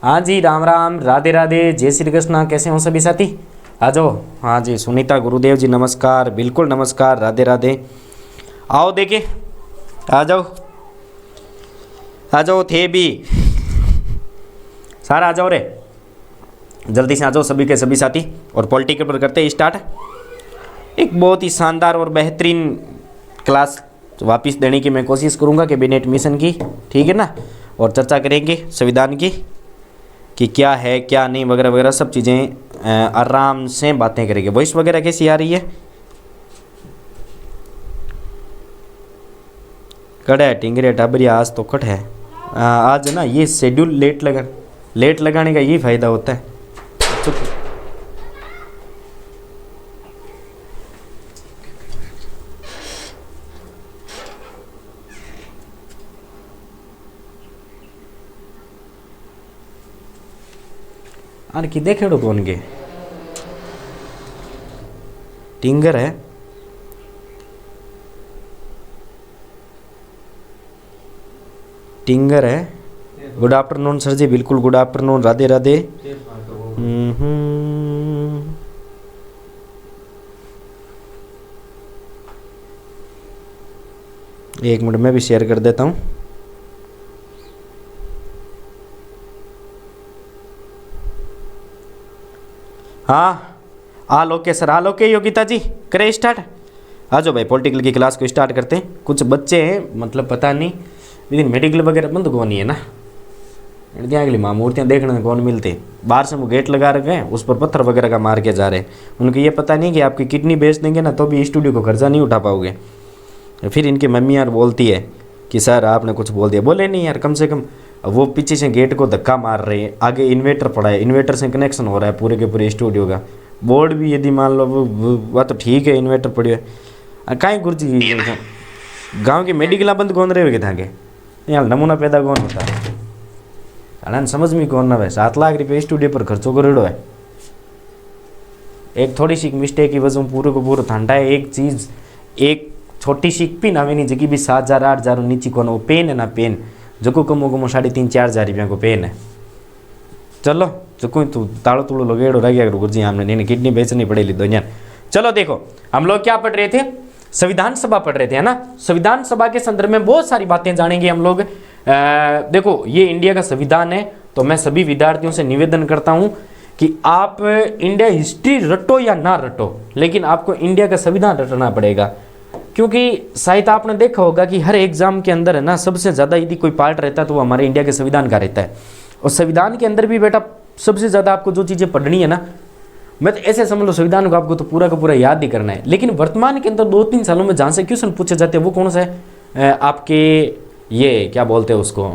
हाँ जी, राम राम, राधे राधे, जय श्री कृष्ण। कैसे हो सभी साथी? आ जाओ। हाँ जी, सुनीता गुरुदेव जी नमस्कार, बिल्कुल नमस्कार, राधे राधे। आओ देखे, आ जाओ आ जाओ, थे भी सारा आ जाओ रे, जल्दी से आ जाओ सभी के सभी साथी। और पॉलिटिकल पर करते हैं स्टार्ट। एक बहुत ही शानदार और बेहतरीन क्लास वापस देने की मैं कोशिश करूँगा कैबिनेट मिशन की, ठीक है ना। और चर्चा करेंगे संविधान की कि क्या है क्या नहीं वगैरह वगैरह सब चीज़ें आराम से बातें करेंगे। वॉइस वगैरह कैसी आ रही है? कड़ा है टिंगरे टाबरिया, आज तो कट है। आज ना ये शेड्यूल लेट लगाने का यही फ़ायदा होता है। आर कि देखेड़ो कौन गे टिंगर है। टिंगर है। गुड आफ्टरनून सर जी, बिल्कुल गुड आफ्टरनून, राधे राधे। एक मिनट में भी शेयर कर देता हूँ। हाँ आलोके सर, आलोके योगिता जी करें स्टार्ट। आ जाओ भाई, पॉलिटिकल की क्लास को स्टार्ट करते हैं। कुछ बच्चे हैं मतलब पता नहीं, लेकिन मेडिकल वगैरह बंद कौन ही है ना। यहाँ अगली माँ मूर्तियाँ देखने कौन मिलते, बाहर से वो गेट लगा रखे हैं, उस पर पत्थर वगैरह का मार के जा रहे हैं। उनको ये पता नहीं कि आपकी किडनी बेच देंगे ना तो भी स्टूडियो को खर्चा नहीं उठा पाओगे। फिर इनकी मम्मी यार बोलती है कि सर आपने कुछ बोल दिया। बोले नहीं यार, कम से कम वो पीछे से गेट को धक्का मार रहे हैं, आगे इन्वर्टर पड़ा है, इन्वर्टर से कनेक्शन हो रहा है पूरे के पूरे स्टूडियो का। बोर्ड भी यदि मान लो वह तो ठीक है, इन्वर्टर पड़ी है। कहीं गुरुजी गांव की मेडिकल बंद कौन रहे था के यहाँ नमूना पैदा कौन होता है अड़ान समझ में कौन ना भाई। 7 लाख रुपये स्टूडियो पर खर्चो करेड़ो है। एक थोड़ी सी मिस्टेक की वजह पूरे को पूरा ठंडा है। एक चीज़ एक छोटी सी पिन आवे नहीं जगह भी 7,000 8,000 नीचे कौन वो पेन है ना, पेन जो को कमो 3,500-4,000 रुपया को पेन है। चलो जो कोई तू ताड़ो तुड़ो लगेड़ो रह गया गुरुजी, हमने नहीं किडनी बेचनी पड़ेगी दुनिया। चलो देखो, हम लोग क्या पढ़ रहे थे? संविधान सभा पढ़ रहे थे, है ना। संविधान सभा के संदर्भ में बहुत सारी बातें जानेंगे हम लोग। देखो ये इंडिया का संविधान है, तो मैं सभी विद्यार्थियों से निवेदन करता हूं कि आप इंडिया हिस्ट्री रटो या ना रटो, लेकिन आपको इंडिया का संविधान रटना पड़ेगा। क्योंकि शायद आपने देखा होगा कि हर एग्जाम के अंदर है ना, सबसे ज़्यादा यदि कोई पार्ट रहता है तो वो हमारे इंडिया के संविधान का रहता है। और संविधान के अंदर भी बेटा सबसे ज़्यादा आपको जो चीज़ें पढ़नी है ना, मैं तो ऐसे समझ लो संविधान को आपको तो पूरा का पूरा याद ही करना है। लेकिन वर्तमान के अंदर 2-3 सालों में जहाँ से क्वेश्चन पूछे जाते हैं वो कौन सा है? आपके ये क्या बोलते हैं उसको,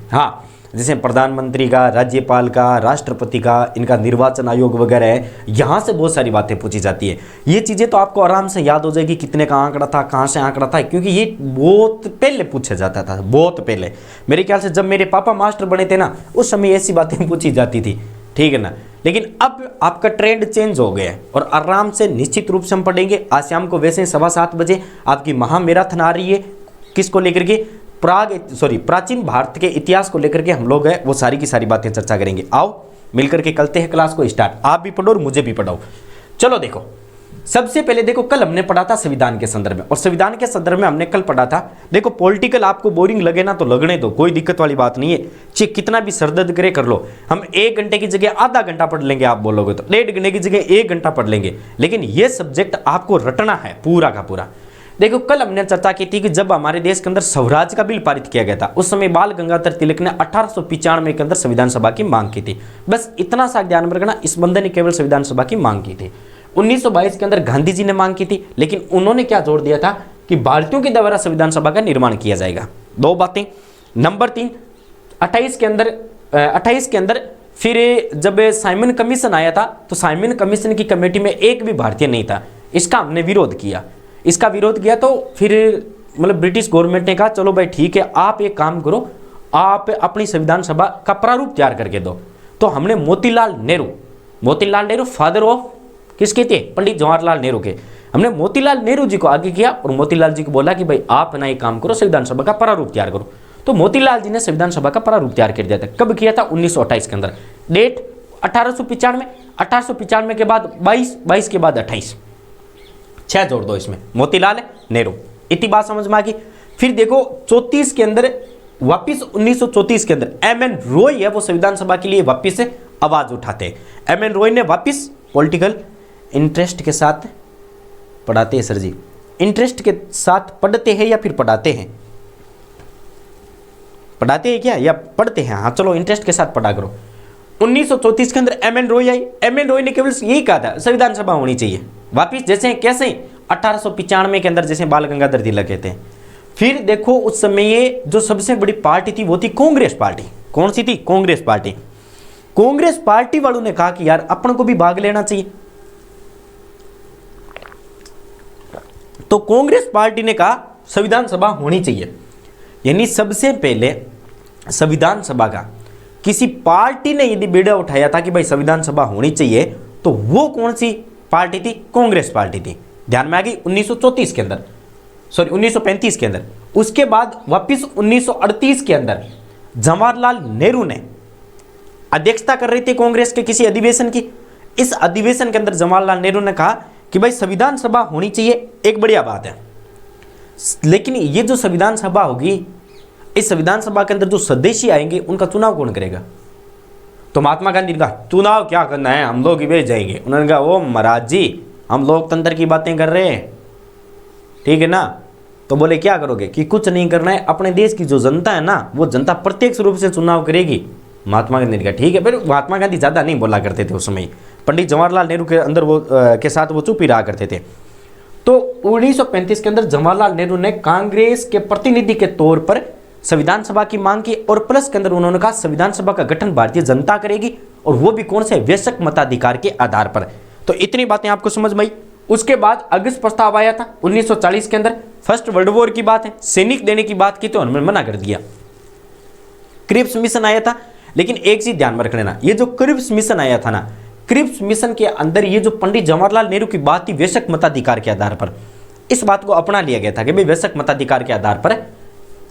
हाँ जैसे प्रधानमंत्री का, राज्यपाल का, राष्ट्रपति का, इनका निर्वाचन आयोग वगैरह है, यहाँ से बहुत सारी बातें पूछी जाती है। ये चीज़ें तो आपको आराम से याद हो जाएगी, कितने का आंकड़ा था, कहाँ से आंकड़ा था, क्योंकि ये बहुत पहले पूछा जाता था, बहुत पहले। मेरे ख्याल से जब मेरे पापा मास्टर बने थे ना, उस समय ऐसी बातें पूछी जाती थी, ठीक है ना। लेकिन अब आपका ट्रेंड चेंज हो गया है और आराम से निश्चित रूप से हम पढ़ेंगे। आज शाम को वैसे 7:15 बजे आपकी महामैराथन आ रही है, किसको लेकर के? प्राचीन भारत के इतिहास को लेकर के हम लोग है वो सारी की सारी बातें चर्चा करेंगे। आओ मिलकर के करते हैं क्लास को स्टार्ट। आप भी पढ़ो और मुझे भी पढ़ाओ। चलो देखो, सबसे पहले देखो कल हमने पढ़ा था संविधान के संदर्भ में, और संविधान के संदर्भ में हमने कल पढ़ा था। देखो पॉलिटिकल आपको बोरिंग लगे ना तो लगने दो, कोई दिक्कत वाली बात नहीं है। चाहे कितना भी सरदर्द करे कर लो, हम 1 घंटे की जगह आधा घंटा पढ़ लेंगे, आप बोलोगे तो 1.5 घंटे की जगह 1 घंटा पढ़ लेंगे। लेकिन ये सब्जेक्ट आपको रटना है पूरा का पूरा। देखो कल हमने चर्चा की थी कि जब हमारे देश के अंदर स्वराज का बिल पारित किया गया था, उस समय बाल गंगाधर तिलक ने 1895 के अंदर संविधान सभा की मांग की थी। बस इतना सा ध्यान में रखना, इस बंदे ने केवल संविधान सभा की मांग की थी। 1922 के अंदर गांधी जी ने मांग की थी, लेकिन उन्होंने क्या जोड़ दिया था कि भारतीयों के द्वारा संविधान सभा का निर्माण किया जाएगा। 2 बातें। नंबर 3, 28 के अंदर फिर जब साइमन कमीशन आया था, तो साइमन कमीशन की कमेटी में एक भी भारतीय नहीं था। इसका हमने विरोध किया। तो फिर मतलब ब्रिटिश गवर्नमेंट ने कहा चलो भाई ठीक है, आप एक काम करो, आप अपनी संविधान सभा का प्रारूप तैयार करके दो। तो हमने मोतीलाल नेहरू फादर ऑफ किसके थे? पंडित जवाहरलाल नेहरू के। हमने मोतीलाल नेहरू जी को आगे किया और मोतीलाल जी को बोला कि भाई आप ना एक काम करो, संविधान सभा का प्रारूप तैयार करो। तो मोतीलाल जी ने संविधान सभा का प्रारूप तैयार कर दिया था। कब किया था? 1928 के अंदर। डेट 1895, 1895 के बाद 22, 22 के बाद 28, 6 जोड़ दो इसमें, मोतीलाल नेहरू। इतनी बात समझ में आ गई। फिर देखो 34 के अंदर वापिस 1934 के अंदर एम.एन. रॉय है वो संविधान सभा के लिए वापिस से आवाज उठाते हैं। एम.एन. रॉय ने वापिस पॉलिटिकल इंटरेस्ट के साथ पढ़ाते हैं। सर जी इंटरेस्ट के साथ पढ़ते हैं या फिर पढ़ाते हैं? पढ़ाते हैं क्या या पढ़ते हैं? हाँ चलो इंटरेस्ट के साथ पढ़ा करो। 1934 के अंदर एम.एन. रॉय आई। एम.एन. रॉय ने केवल यही कहा था संविधान सभा होनी चाहिए वापिस, जैसे कैसे 1895 के अंदर जैसे बाल गंगाधर तिलक कहते हैं। फिर देखो उस समय ये जो सबसे बड़ी पार्टी थी वो थी कांग्रेस पार्टी। कौन सी थी? कांग्रेस पार्टी। कांग्रेस पार्टी वालों ने कहा कि यार अपन को भी भाग लेना चाहिए, तो कांग्रेस पार्टी ने कहा संविधान सभा होनी चाहिए। यानी सबसे पहले संविधान सभा का किसी पार्टी ने यदि बीड़ा उठाया था कि भाई संविधान सभा होनी चाहिए, तो वो कौन सी पार्टी थी? कांग्रेस पार्टी थी। ध्यान में आ गई। 1934 के अंदर, सॉरी 1935 के अंदर। उसके बाद वापिस 1938 के अंदर जवाहरलाल नेहरू ने अध्यक्षता कर रही थी कांग्रेस के किसी अधिवेशन की। इस अधिवेशन के अंदर जवाहरलाल नेहरू ने कहा कि भाई संविधान सभा होनी चाहिए, एक बढ़िया बात है, लेकिन ये जो संविधान सभा होगी, इस संविधान सभा के अंदर जो सदस्य आएंगे उनका चुनाव कौन करेगा? तो महात्मा गांधी ने कहा चुनाव क्या करना है, हम लोग ही भेज जाएंगे। उन्होंने कहा ओ महाराज जी हम लोकतंत्र की बातें कर रहे हैं, ठीक है ना? तो बोले क्या करोगे? कि कुछ नहीं करना है, अपने देश की जो जनता है ना वो जनता प्रत्यक्ष रूप से चुनाव करेगी। महात्मा गांधी ने कहा ठीक है। फिर महात्मा गांधी ज़्यादा नहीं बोला करते थे उस समय, पंडित जवाहरलाल नेहरू के अंदर वो के साथ वो चुप ही रहा करते थे। तो 1935 के अंदर जवाहरलाल नेहरू ने कांग्रेस के प्रतिनिधि के तौर पर संविधान सभा की मांग की, और प्लस के अंदर उन्होंने कहा संविधान सभा का गठन भारतीय जनता करेगी, और वो भी कौन से? वयस्क मताधिकार के आधार पर। तो इतनी बातें आपको समझ में आई। उसके बाद अगस्त प्रस्ताव आया था 1940 के अंदर। फर्स्ट वर्ल्ड वॉर की बात है, सैनिक देने की बात की तो उन्होंने मना कर दिया। क्रिप्स मिशन आया था, लेकिन एक चीज ध्यान में रख लेना, ये जो क्रिप्स मिशन आया था ना, क्रिप्स मिशन के अंदर ये जो पंडित जवाहरलाल नेहरू की बात थी वयस्क मताधिकार के आधार पर, इस बात को अपना लिया गया था कि भाई वयस्क मताधिकार के आधार पर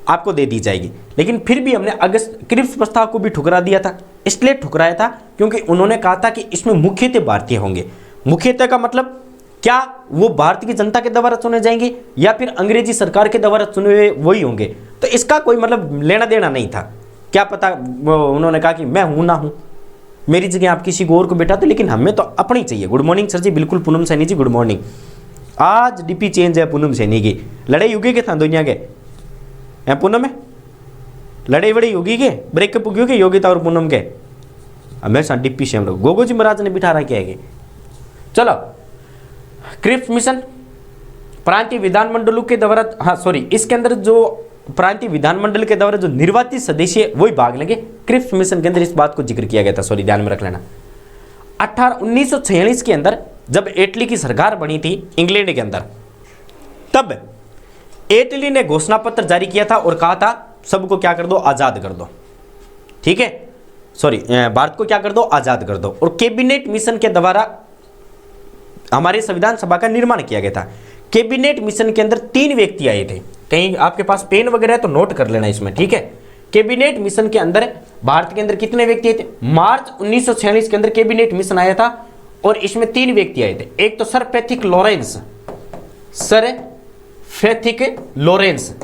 आपको दे दी जाएगी। लेकिन फिर भी हमने अगस्त क्रिप्स प्रस्ताव को भी ठुकरा दिया था। इसलिए ठुकराया था क्योंकि उन्होंने कहा था कि इसमें मुख्यतः भारतीय होंगे। मुख्यतः का मतलब क्या? वो भारत की जनता के द्वारा चुने जाएंगे या फिर अंग्रेजी सरकार के द्वारा चुने हुए वही होंगे? तो इसका कोई मतलब लेना देना नहीं था। क्या पता उन्होंने कहा कि मैं हूं ना हूं, मेरी जगह आप किसी को और को बैठा दो, लेकिन हमें तो अपनी चाहिए। गुड मॉर्निंग सर जी, बिल्कुल पूनम सैनी जी गुड मॉर्निंग। आज डीपी चेंज है पूनम सैनी की। लड़ाई युगी के था दुनिया के पूनम में, लड़ाई बड़ी युगी के ब्रेकअप हुई के योगिता और पूनम के हमेशा डिप्टी सेम लोग गोगो जी महाराज ने बिठा रखे है। चलो क्रिप्स मिशन प्रांतीय विधानमंडलों के द्वारा, हाँ सॉरी, इसके अंदर जो प्रांतीय विधानमंडल के द्वारा जो निर्वाचित सदस्य वही भाग लेंगे। क्रिप्स मिशन के अंदर इस बात को जिक्र किया गया था, सॉरी ध्यान में रख लेना। 1946 के अंदर जब इटली की सरकार बनी थी इंग्लैंड के अंदर, तब इटली ने घोषणा पत्र जारी किया था और कहा था सबको क्या कर दो, आजाद कर दो। ठीक है, सॉरी भारत को क्या कर दो, आजाद कर दो। और कैबिनेट मिशन के द्वारा हमारे संविधान सभा का निर्माण किया गया था। कैबिनेट मिशन के अंदर 3 व्यक्ति आए थे। कहीं आपके पास पेन वगैरह है तो नोट कर लेना इसमें, ठीक है। कैबिनेट मिशन के अंदर भारत के अंदर कितने व्यक्ति आए थे? मार्च 1946 के अंदर कैबिनेट मिशन आया था और इसमें 3 व्यक्ति आए थे। एक तो sir Pethick Lawrence, sir Pethick Lawrence.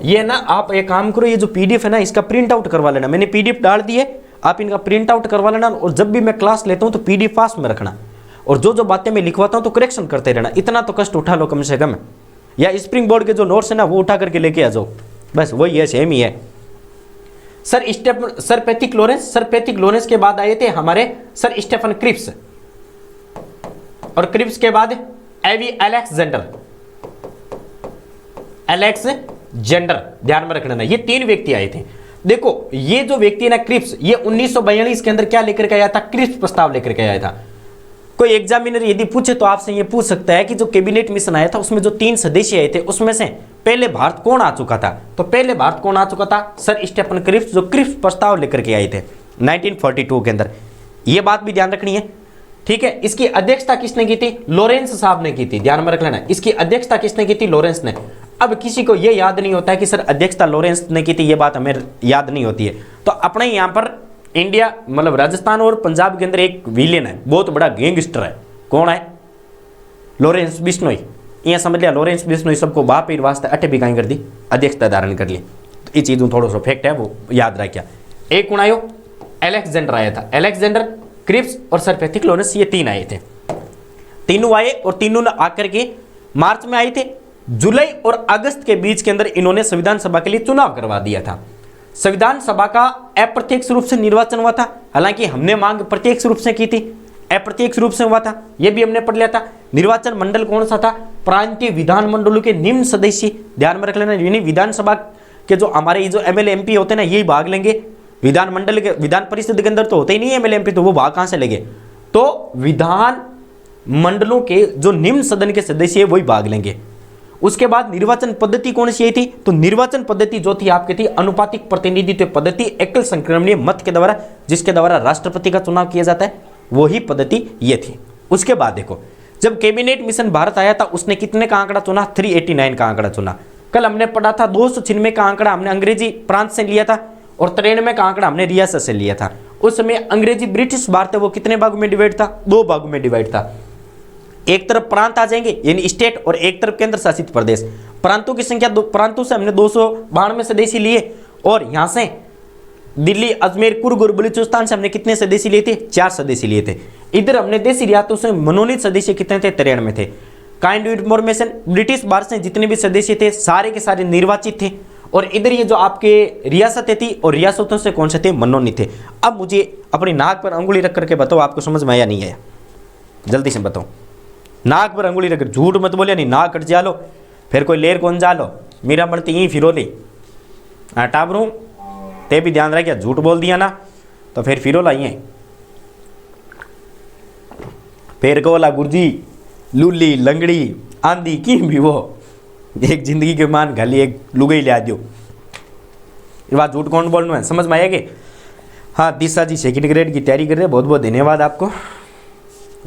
ये ना आप एक काम करो, ये जो पीडीएफ है ना इसका प्रिंट आउट करवा लेना। मैंने पीडीएफ डाल दी है, आप इनका प्रिंट आउट करवा लेना। और जब भी मैं क्लास लेता हूं तो पीडीएफ पास में रखना, और जो जो बातें मैं लिखवाता हूं तो करेक्शन करते रहना। इतना तो कष्ट उठा लो कम से कम, या स्प्रिंग बोर्ड के जो नोट्स है ना वो उठा करके लेके आ जाओ, बस वही है, सेम ही है। Sir Pethick Lawrence, sir Pethick Lawrence के बाद आए थे हमारे सर स्टेफन क्रिप्स, और क्रिप्स के बाद एवी अलेक्जेंडर, ध्यान में रखना। ये 3 व्यक्ति आए थे। देखो ये जो व्यक्ति है ना क्रिप्स, ये 1942 के अंदर क्या लेकर के आया था? क्रिप्स प्रस्ताव लेकर के आया था। कोई एग्जामिनर यदि पूछे तो आपसे ये पूछ सकता है कि जो कैबिनेट मिशन आया था उसमें जो 3 सदस्य आए थे उसमें से पहले भारत कौन आ चुका था? तो पहले भारत कौन आ चुका था? सर स्टेफन क्रिप्स, जो क्रिप्स प्रस्ताव लेकर के आए थे 1942 के अंदर। ये बात भी ध्यान रखनी है, ठीक है। इसकी अध्यक्षता किसने की थी? लॉरेंस साहब ने की थी, ध्यान में रख लेना। इसकी अध्यक्षता किसने की थी? लॉरेंस ने। अब किसी को ये याद नहीं होता है कि सर अध्यक्षता लॉरेंस ने की थी, ये बात हमें याद नहीं होती है। तो अपने यहाँ पर इंडिया मतलब राजस्थान और पंजाब के अंदर एक विलेन है, बहुत बड़ा गैंगस्टर है, कौन है? लॉरेंस बिश्नोई। यहाँ समझ लिया, लॉरेंस बिश्नोई सबको बाप पीर वास्ते अटे भी कहीं कर दी, अध्यक्षता धारण कर ली। तो ये चीज़ थोड़ा सा फैक्ट है वो याद रखिए। एक कौन आयो? एलेक्जेंडर आया था, एलेक्जेंडर, क्रिप्स और सर पेथिक्लोनस, ये तीन आए थे। तीनों आए और तीनों ने आकर के मार्च में आए थे। जुलाई और अगस्त के बीच के अंदर इन्होंने संविधान सभा के लिए चुनाव करवा दिया था। संविधान सभा का अप्रत्यक्ष रूप से निर्वाचन हुआ था, हालांकि हमने मांग प्रत्यक्ष रूप से की थी, अप्रत्यक्ष रूप से हुआ था, यह भी हमने पढ़ लिया था। निर्वाचन मंडल कौन सा था? प्रांतीय विधान मंडलों के निम्न सदस्य, ध्यान में रख लेना, यानी विधानसभा के जो हमारे जो एमएलए एमपी होते हैं ना, यही भाग लेंगे। विधान मंडल के, विधान परिषद के अंदर तो होते ही नहीं एमएलए एमपी, तो वो भाग कहां से लेंगे? तो विधान मंडलों के जो निम्न सदन के सदस्य है वही भाग लेंगे। उसके बाद निर्वाचन पद्धति कौन सी थी? तो निर्वाचन पद्धति जो थी आपकी थी अनुपातिक प्रतिनिधित्व पद्धति, एकल संक्रमणीय मत के द्वारा, जिसके द्वारा राष्ट्रपति का चुनाव किया जाता है, वही पद्धति ये थी। उसके बाद देखो, जब कैबिनेट मिशन भारत आया था उसने कितने का आंकड़ा चुना? 389 का आंकड़ा चुना। कल हमने पढ़ा था 296 का आंकड़ा हमने अंग्रेजी प्रांत से लिया था और 93 का आंकड़ा हमने रियासत से लिया था। उस समय अंग्रेजी ब्रिटिश भारत है वो कितने भागों में डिवाइड था? 2 भागों में डिवाइड था। एक तरफ प्रांत आ जाएंगे यानी स्टेट, और एक तरफ केंद्र शासित प्रदेश। प्रांतों की संख्या, प्रांतों से हमने 292 सदस्य लिए, और यहां से दिल्ली, अजमेर, कुर्ग और बलूचिस्तान से हमने कितने सदस्य लिए थे? 4 सदस्य लिए थे। इधर हमने देशी रियासतों से मनोनीत सदस्य कितने थे? 93 थे। Kind of information, British Bharat से जितने भी सदस्य थे सारे के सारे निर्वाचित थे, और इधर ये जो आपके रियासतें थी और रियासतों से कौन से थे? मनोनीत थे। अब मुझे अपनी नाक पर अंगुली रख करके बताओ, आपको समझ में आया नहीं आया? जल्दी से बताओ। नाक पर अंगुली रख, झूठ मत बोलिए, नहीं नाक कट जा लो, फिर कोई लेर कौन जा लो, मेरा बढ़ती यहीं फिरो ली टाबरू, ते भी ध्यान रखिए, झूठ बोल दिया ना तो फिर फिरो ला यहीं, फिर को बोला गुरुजी लुल्ली लंगड़ी आंधी की भी वो एक जिंदगी के मान घाली एक लुगई ले आ दियो। ये बात झूठ कौन बोलना है, समझ में आएगी? हाँ, दिशा जी सेकंड ग्रेड की तैयारी कर रहे हैं, बहुत बहुत धन्यवाद आपको,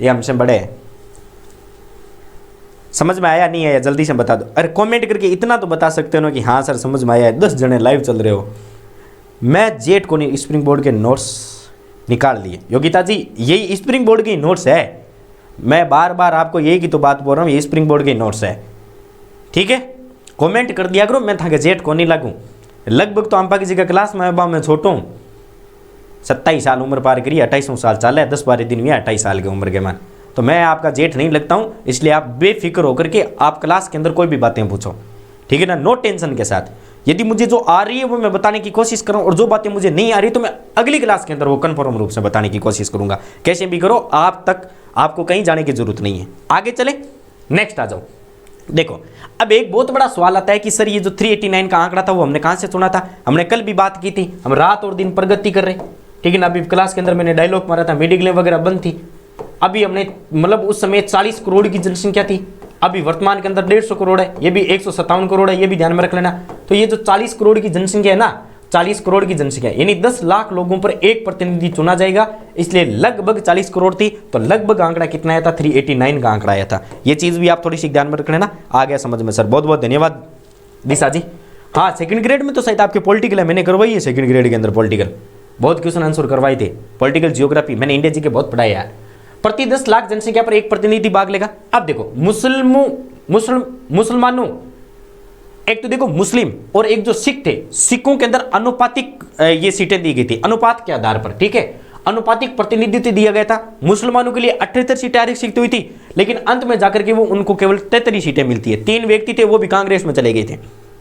ये हमसे बड़े हैं। समझ में आया नहीं आया जल्दी से बता दो। अरे कमेंट करके इतना तो बता सकते हो ना कि हाँ सर समझ में आया है। 10 जने लाइव चल रहे हो। मैं जेट को नहीं, स्प्रिंग बोर्ड के नोट्स निकाल लिए योगिता जी, यही स्प्रिंग बोर्ड के नोट्स है। मैं बार बार आपको यही की तो बात बोल रहा हूँ, ये स्प्रिंग बोर्ड के नोट्स है, ठीक है? कमेंट कर दिया करो, मैं था कि जेट को नहीं लगूँ। लगभग तो अंपा किसी का क्लास में मैं छोटा हूँ, 27 साल उम्र पार करी, 28 साल चाल है, 10-12 दिन हुए 28 साल की उम्र के मान, तो मैं आपका जेठ नहीं लगता हूँ। इसलिए आप बेफिक्र होकर के आप क्लास के अंदर कोई भी बातें पूछो, ठीक है ना, नो टेंशन के साथ। यदि मुझे जो आ रही है वो मैं बताने की कोशिश करूँ, और जो बातें मुझे नहीं आ रही तो मैं अगली क्लास के अंदर वो कन्फर्म रूप से बताने की कोशिश करूँगा। कैसे भी करो, आप तक आपको कहीं जाने की जरूरत नहीं है। आगे चले, नेक्स्ट आ जाओ। देखो, अब एक बहुत बड़ा सवाल आता है कि सर ये जो 389 का आंकड़ा था वो हमने कहाँ से सुना था? हमने कल भी बात की थी, हम रात और दिन प्रगति कर रहे, ठीक है ना। अभी क्लास के अंदर मैंने डायलॉग मारा था, मेडिक्लेम वगैरह बंद थी। अभी हमने मतलब उस समय 40 करोड़ की जनसंख्या थी, अभी वर्तमान के अंदर 150 करोड़ है, ये भी 157 करोड़ है, ये भी ध्यान में रख लेना। तो ये जो 40 करोड़ की जनसंख्या है ना, 40 करोड़ की जनसंख्या यानी 10 लाख लोगों पर एक प्रतिनिधि चुना जाएगा, इसलिए लगभग 40 करोड़ थी, तो लगभग आंकड़ा कितना आया था? 389 का आंकड़ा आया था। ये चीज भी आप थोड़ी सी ध्यान में रख लेना। आ गया समझ में सर, बहुत बहुत धन्यवाद दिशा जी। हाँ, सेकंड ग्रेड में तो शायद आपके पॉलिटिकल है, मैंने करवाई है सेकंड ग्रेड के अंदर पॉलिटिकल, बहुत क्वेश्चन आंसर करवाए थे। पॉलिटिकल जियोग्राफी मैंने इंडिया जी के बहुत पढ़ाया है। प्रति 10 लाख जनसंख्या पर एक प्रतिनिधि भाग लेगा। अब देखो, मुसलमानों, एक तो देखो मुस्लिम और एक जो सिख थे, सिखों के अंदर अनुपातिक ये सीटें दी गई थी, अनुपात के आधार पर, ठीक है, अनुपातिक प्रतिनिधित्व दिया गया था। मुसलमानों के लिए 78 सीटें आरक्षित हुई थी, लेकिन अंत में जाकर के वो उनको केवल 33 सीटें मिलती है। 3 व्यक्ति थे वो भी कांग्रेस में चले गए थे।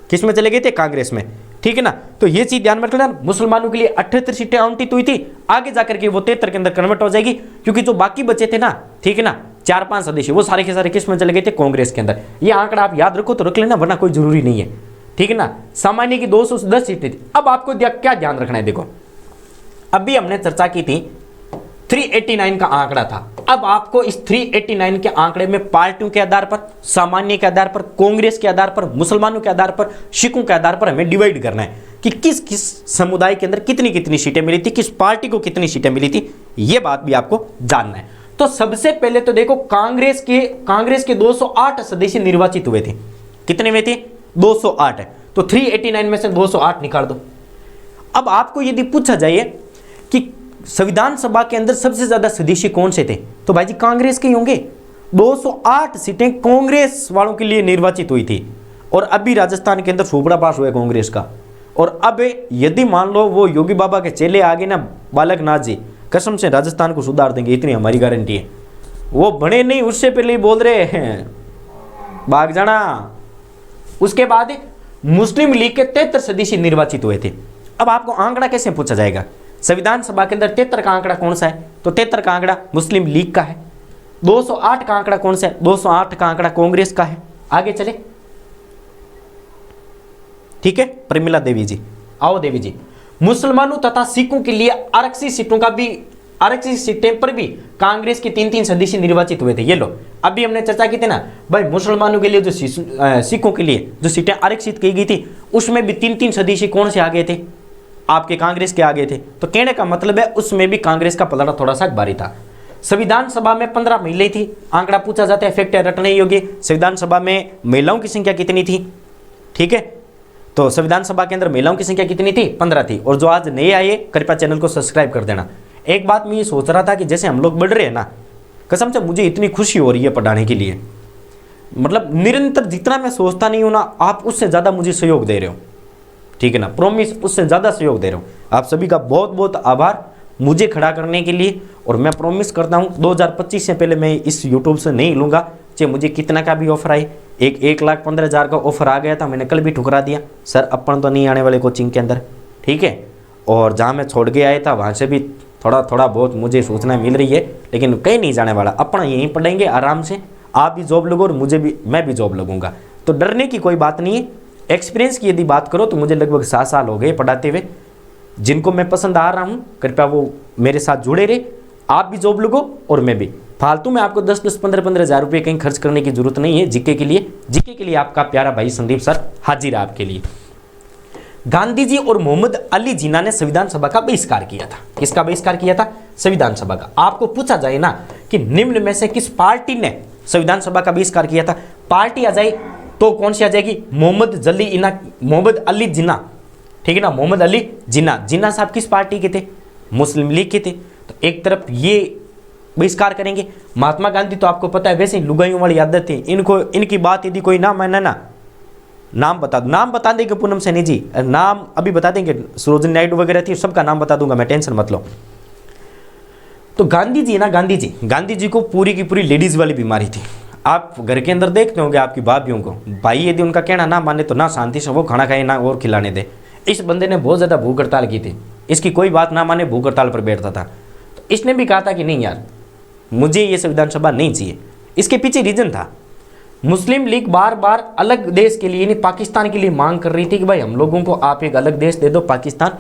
किस में चले गए थे? कांग्रेस में, ठीक है ना। तो ये चीज ध्यान में रखना, मुसलमानों के लिए 78 सीटें आवंटित हुई थी, आगे जाकर के वो 73 के अंदर कन्वर्ट हो जाएगी, क्योंकि जो बाकी बचे थे ना, ठीक है ना, 4-5 सदस्य, वो सारे के सारे किस में चले गए थे? कांग्रेस के अंदर। ये आंकड़ा आप याद रखो तो रख लेना, वरना कोई जरूरी नहीं है, ठीक है ना। सामान्य की 210 सीटें थी। अब आपको क्या ध्यान रखना है, देखो अभी हमने चर्चा की थी 389 का आंकड़ा था। अब आपको इस 389 के आंकड़े में पार्टियों के आधार पर, सामान्य के आधार पर, कांग्रेस के आधार पर, मुसलमानों के आधार पर, सिखों के आधार पर हमें डिवाइड करना है कि किस किस समुदाय के अंदर कितनी कितनी सीटें मिली थी, किस पार्टी को कितनी सीटें मिली थी, यह बात भी आपको जानना है। तो सबसे पहले तो देखो, कांग्रेस के 208 सदस्य निर्वाचित हुए थे। कितने में थे? 208 है, तो 389 में से 208 निकाल दो। अब आपको यदि पूछा जाए कि संविधान सभा के अंदर सबसे ज्यादा सदस्य कौन से थे, तो भाई जी कांग्रेस के ही होंगे। 208 सीटें कांग्रेस वालों के लिए निर्वाचित हुई थी, और अभी राजस्थान के अंदर सुपड़ा पास हुआ है कांग्रेस का। और अब यदि मान लो वो योगी बाबा के चेले आगे ना, बालक नाथ जी, कसम से राजस्थान को सुधार देंगे, इतनी हमारी गारंटी है। वो बने नहीं, उससे पहले ही बोल रहे हैं भाग जाना। उसके बाद मुस्लिम लीग के 73 सदस्य निर्वाचित हुए थे। अब आपको आंकड़ा कैसे पूछा जाएगा? संविधान सभा के अंदर 73 का आंकड़ा कौन सा है? तो 73 का आंकड़ा मुस्लिम लीग का है। 208 का आंकड़ा कौन सा है? 208 का आंकड़ा कांग्रेस का है। आगे चले, ठीक है। प्रमिला देवी जी, आओ देवी जी। मुसलमानों तथा सिखों के लिए आरक्षित सीटों का भी, आरक्षित सीटें पर भी कांग्रेस के 3-3 सदस्य निर्वाचित हुए थे। ये लो, अभी हमने चर्चा की थी ना भाई, मुसलमानों के लिए जो सिखों के लिए जो सीटें आरक्षित की गई थी, उसमें भी 3-3 सदस्य कौन से आ गए थे? आपके कांग्रेस के आ गए थे। तो कहने का मतलब है उसमें भी कांग्रेस का पलड़ा थोड़ा सा भारी था। संविधान सभा में 15 महिलाएं थी। आंकड़ा पूछा जाता है, फैक्ट रटने योग्य। संविधान सभा में महिलाओं की संख्या कितनी थी? ठीक है, तो संविधान सभा के अंदर महिलाओं की संख्या कितनी थी? 15 थी। और जो आज नए आए, कृपया चैनल को सब्सक्राइब कर देना। एक बात मैं ये सोच रहा था कि जैसे हम लोग बढ़ रहे हैं ना, कसम से मुझे इतनी खुशी हो रही है पढ़ाने के लिए। मतलब निरंतर जितना मैं सोचता नहीं हूं ना, आप उससे ज़्यादा मुझे सहयोग दे रहे हो, ठीक है ना। प्रॉमिस, उससे ज़्यादा सहयोग दे रहे हो। आप सभी का बहुत बहुत आभार मुझे खड़ा करने के लिए। और मैं प्रॉमिस करता हूँ 2025 से पहले मैं इस यूट्यूब से नहीं लूँगा, चाहे मुझे कितना का भी ऑफर आए। 1,15,000 का ऑफर आ गया था, मैंने कल भी ठुकरा दिया, सर अपन तो नहीं आने वाले कोचिंग के अंदर, ठीक है। और जहाँ मैं छोड़ के आया था वहाँ से भी थोड़ा बहुत मुझे सूचना मिल रही है, लेकिन कहीं नहीं जाने वाला। अपना यहीं पढ़ेंगे आराम से, आप भी जॉब लगो और मैं भी जॉब लगूंगा। तो डरने की कोई बात नहीं है। एक्सपीरियंस की यदि बात करो तो मुझे लगभग 7 साल हो गए पढ़ाते हुए। जिनको मैं पसंद आ रहा हूँ, कृपया वो मेरे साथ जुड़े रहे। आप भी जॉब लगो और मैं भी। फालतू में आपको 10-10, 15-15 हज़ार रुपये कहीं खर्च करने की जरूरत नहीं है। जीके के लिए आपका प्यारा भाई संदीप सर हाजिर है आपके लिए। गांधी जी और मोहम्मद अली जिन्ना ने संविधान सभा का बहिष्कार किया था। किसका बहिष्कार किया था? संविधान सभा का। आपको पूछा जाए ना कि निम्न में से किस पार्टी ने संविधान सभा का बहिष्कार किया था, पार्टी आ जाए तो कौन सी आ जाएगी? मोहम्मद अली जिन्ना, ठीक है ना। मोहम्मद अली जिन्ना साहब किस पार्टी के थे? मुस्लिम लीग के थे। तो एक तरफ ये बहिष्कार करेंगे। महात्मा गांधी तो आपको पता है वैसे ही लुगाइयों वाली आदत थी इनको, इनकी बात यदि कोई ना माने ना, नाम बता देंगे पूनम सैनी जी, नाम अभी बता देंगे, सरोजिनी नायडू वगैरह थी, सबका नाम बता दूंगा मैं, टेंशन मत लो। तो गांधी जी को पूरी की पूरी लेडीज वाली बीमारी थी। आप घर के अंदर देखते होंगे आपकी भाभीयों को, भाई यदि उनका कहना ना माने तो ना शांति से वो खाना खाए ना और खिलाने दे। इस बंदे ने बहुत ज़्यादा भूख हड़ताल की थी, इसकी कोई बात ना माने भूख हड़ताल पर बैठता था। तो इसने भी कहा था कि नहीं यार, मुझे ये संविधान सभा नहीं चाहिए। इसके पीछे रीजन था, मुस्लिम लीग बार बार अलग देश के लिए, नहीं पाकिस्तान के लिए मांग कर रही थी कि भाई हम लोगों को आप एक अलग देश दे दो पाकिस्तान,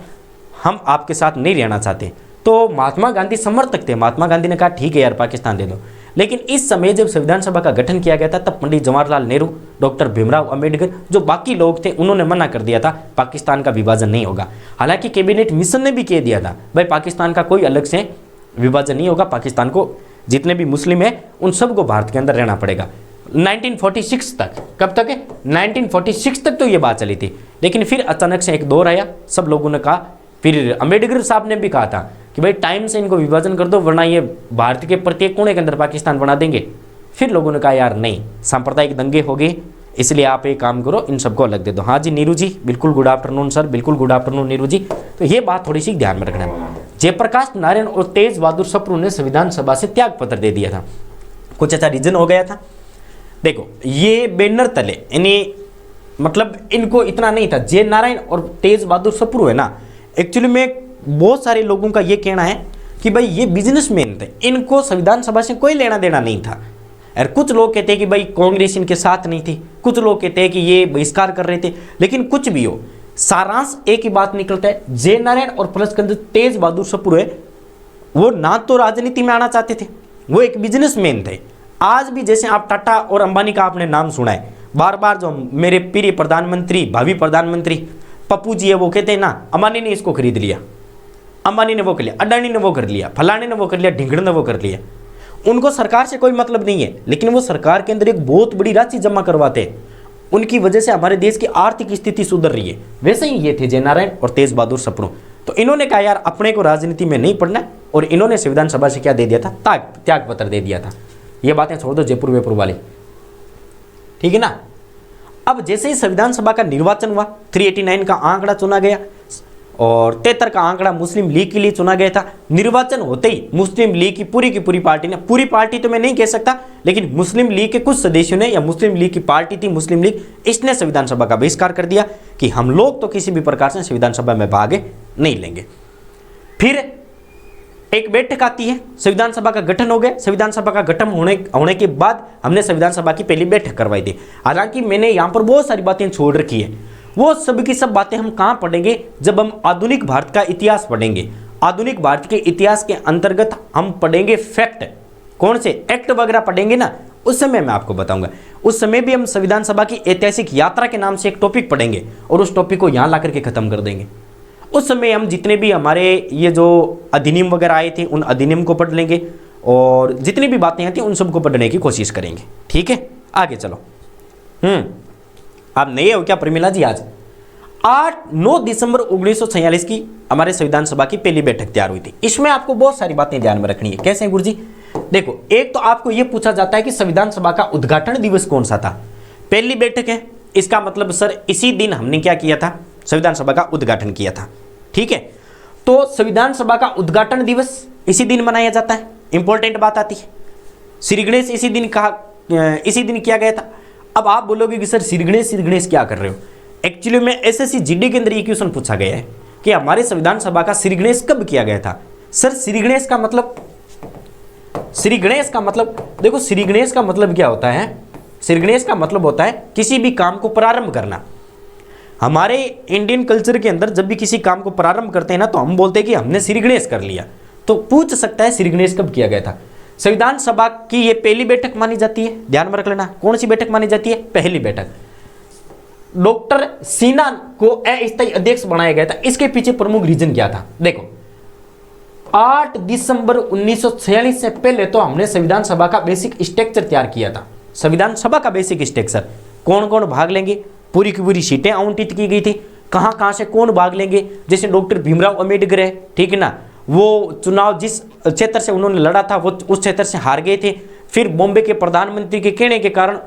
हम आपके साथ नहीं रहना चाहते। तो महात्मा गांधी समर्थक थे, महात्मा गांधी ने कहा ठीक है यार पाकिस्तान दे दो। लेकिन इस समय जब संविधान सभा का गठन किया गया था तब पंडित जवाहरलाल नेहरू, डॉक्टर भीमराव अंबेडकर, जो बाकी लोग थे, उन्होंने मना कर दिया था पाकिस्तान का विभाजन नहीं होगा। हालांकि कैबिनेट मिशन ने भी कह दिया था भाई पाकिस्तान का कोई अलग से विभाजन नहीं होगा, पाकिस्तान को जितने भी मुस्लिम हैं उन सबको भारत के अंदर रहना पड़ेगा। 1946 तक, कब तक है? 1946 तक तो ये बात चली थी। लेकिन फिर अचानक से एक दौर आया, सब लोगों ने कहा, फिर अंबेडकर साहब ने भी कहा था कि भाई टाइम से इनको विभाजन कर दो वरना ये भारत के प्रत्येक कोने के अंदर पाकिस्तान बना देंगे। फिर लोगों ने कहा यार नहीं, सांप्रदायिक दंगे हो गए, इसलिए आप एक काम करो, इन सबको अलग दे दो। हाँ जी नीरू जी, बिल्कुल गुड आफ्टरनून सर, बिल्कुल गुड आफ्टरनून नीरू जी। तो ये बात थोड़ी सी ध्यान में रखना है। जयप्रकाश नारायण और तेज बहादुर सप्रू ने संविधान सभा से त्याग पत्र दे दिया था। कुछ ऐसा रीजन हो गया था। देखो ये बैनर तले, यानी मतलब इनको इतना नहीं था। जय नारायण और तेज बहादुर सप्रू है ना, एक्चुअली में बहुत सारे लोगों का ये कहना है कि भाई ये बिजनेसमैन थे, इनको संविधान सभा से कोई लेना देना नहीं था। और कुछ लोग कहते हैं कि भाई कांग्रेस इनके साथ नहीं थी, कुछ लोग कहते हैं कि ये बहिष्कार कर रहे थे। लेकिन कुछ भी हो, सारांश एक ही बात निकलता है, जय नारायण और प्लस के अंदर तेज बहादुर सप्रू है, वो ना तो राजनीति में आना चाहते थे, वो एक बिजनेसमैन थे। आज भी जैसे आप टाटा और अंबानी का आपने नाम सुना है बार बार, जो मेरे प्रिय प्रधानमंत्री, भावी प्रधानमंत्री पप्पू जी है, वो कहते हैं ना अंबानी ने इसको खरीद लिया, अंबानी ने वो कर लिया, अडानी ने वो कर लिया, फलाने ने वो कर लिया, ढिंगड़ ने वो कर लिया। उनको सरकार से कोई मतलब नहीं है, लेकिन वो सरकार के अंदर एक बहुत बड़ी राशि जमा करवाते हैं उनकी वजह से हमारे देश की आर्थिक स्थिति सुधर रही है। वैसे ही ये थे जयनारायण और तेज बहादुर सप्रू। तो इन्होंने कहा यार अपने को राजनीति में नहीं पढ़ना, और इन्होंने संविधान सभा से क्या दे दिया था, त्याग पत्र दे दिया था। ये बातें छोड़ दो जयपुर वेपुर वाली, ठीक है ना। अब जैसे ही संविधान सभा का निर्वाचन हुआ, 389 का आंकड़ा चुना गया और 73 का आंकड़ा मुस्लिम लीग के लिए चुना गया था। निर्वाचन होते ही मुस्लिम लीग की पूरी पार्टी ने, पूरी पार्टी तो मैं नहीं कह सकता, लेकिन मुस्लिम लीग के कुछ सदस्यों ने, या मुस्लिम लीग की पार्टी थी मुस्लिम लीग, इसने संविधान सभा का बहिष्कार कर दिया कि हम लोग तो किसी भी प्रकार से संविधान सभा में भाग नहीं लेंगे। फिर एक बैठक आती है, संविधान सभा का गठन हो गया। संविधान सभा का गठन होने के बाद हमने संविधान सभा की पहली बैठक करवाई थी। हालांकि मैंने यहाँ पर बहुत सारी बातें छोड़ रखी है, वो सब की सब बातें हम कहाँ पढ़ेंगे, जब हम आधुनिक भारत का इतिहास पढ़ेंगे। आधुनिक भारत के इतिहास के अंतर्गत हम पढ़ेंगे फैक्ट, कौन से एक्ट वगैरह पढ़ेंगे ना, उस समय मैं आपको बताऊंगा। उस समय भी हम संविधान सभा की ऐतिहासिक यात्रा के नाम से एक टॉपिक पढ़ेंगे और उस टॉपिक को यहाँ ला करके खत्म कर देंगे। उस समय हम जितने भी हमारे ये जो अधिनियम वगैरह आए थे उन अधिनियम को पढ़ लेंगे और जितनी भी बातें आती हैं उन सबको पढ़ने की कोशिश करेंगे। ठीक है, आगे चलो। आप नए हो क्या प्रमिला जी? आज 9 दिसंबर 1946 की हमारे संविधान सभा की पहली बैठक तैयार हुई थी। इसमें आपको बहुत सारी बातें ध्यान में रखनी है। कैसे हैं गुरुजी? देखो, एक तो आपको यह पूछा जाता है कि संविधान सभा का उद्घाटन दिवस कौन सा था। पहली बैठक है, इसका मतलब सर इसी दिन हमने क्या किया था, संविधान सभा का उद्घाटन किया था। ठीक है, तो संविधान सभा का उद्घाटन दिवस इसी दिन मनाया जाता है। इंपॉर्टेंट बात आती है, श्री गणेश इसी दिन किया गया था। अब आप बोलोगे कि सर श्री गणेश क्या कर रहे हो? एक्चुअली में एसएससी जीडी के अंदर ये क्वेश्चन पूछा गया है कि हमारे संविधान सभा का श्री गणेश कब किया गया था। सर श्री गणेश का मतलब देखो, श्री गणेश का मतलब क्या होता है? श्री गणेश का मतलब होता है किसी भी काम को प्रारंभ करना। हमारे इंडियन कल्चर के अंदर जब भी किसी काम को प्रारंभ करते हैं ना, तो हम बोलते हैं कि हमने श्री गणेश कर लिया। तो पूछ सकता है श्री गणेश कब किया गया था। संविधान सभा की ये पहली बैठक मानी जाती है, ध्यान में रख लेना। कौन सी बैठक मानी जाती है? पहली बैठक। डॉक्टर सिन्हा को अस्थायी अध्यक्ष बनाया गया था। इसके पीछे प्रमुख रीजन क्या था? देखो, 8 दिसंबर 1946 से पहले तो हमने संविधान सभा का बेसिक स्ट्रक्चर तैयार किया था। संविधान सभा का बेसिक स्ट्रक्चर, कौन कौन भाग लेंगे, पूरी की पूरी सीटें आवंटित की गई थी, कहां कहां से कौन भाग लेंगे। जैसे डॉक्टर भीमराव अंबेडकर है, ठीक है ना, वो चुनाव जिस क्षेत्र से उन्होंने लड़ा था वो उस क्षेत्र से हार गए थे। फिर बॉम्बे के प्रधानमंत्री के कहने के कारण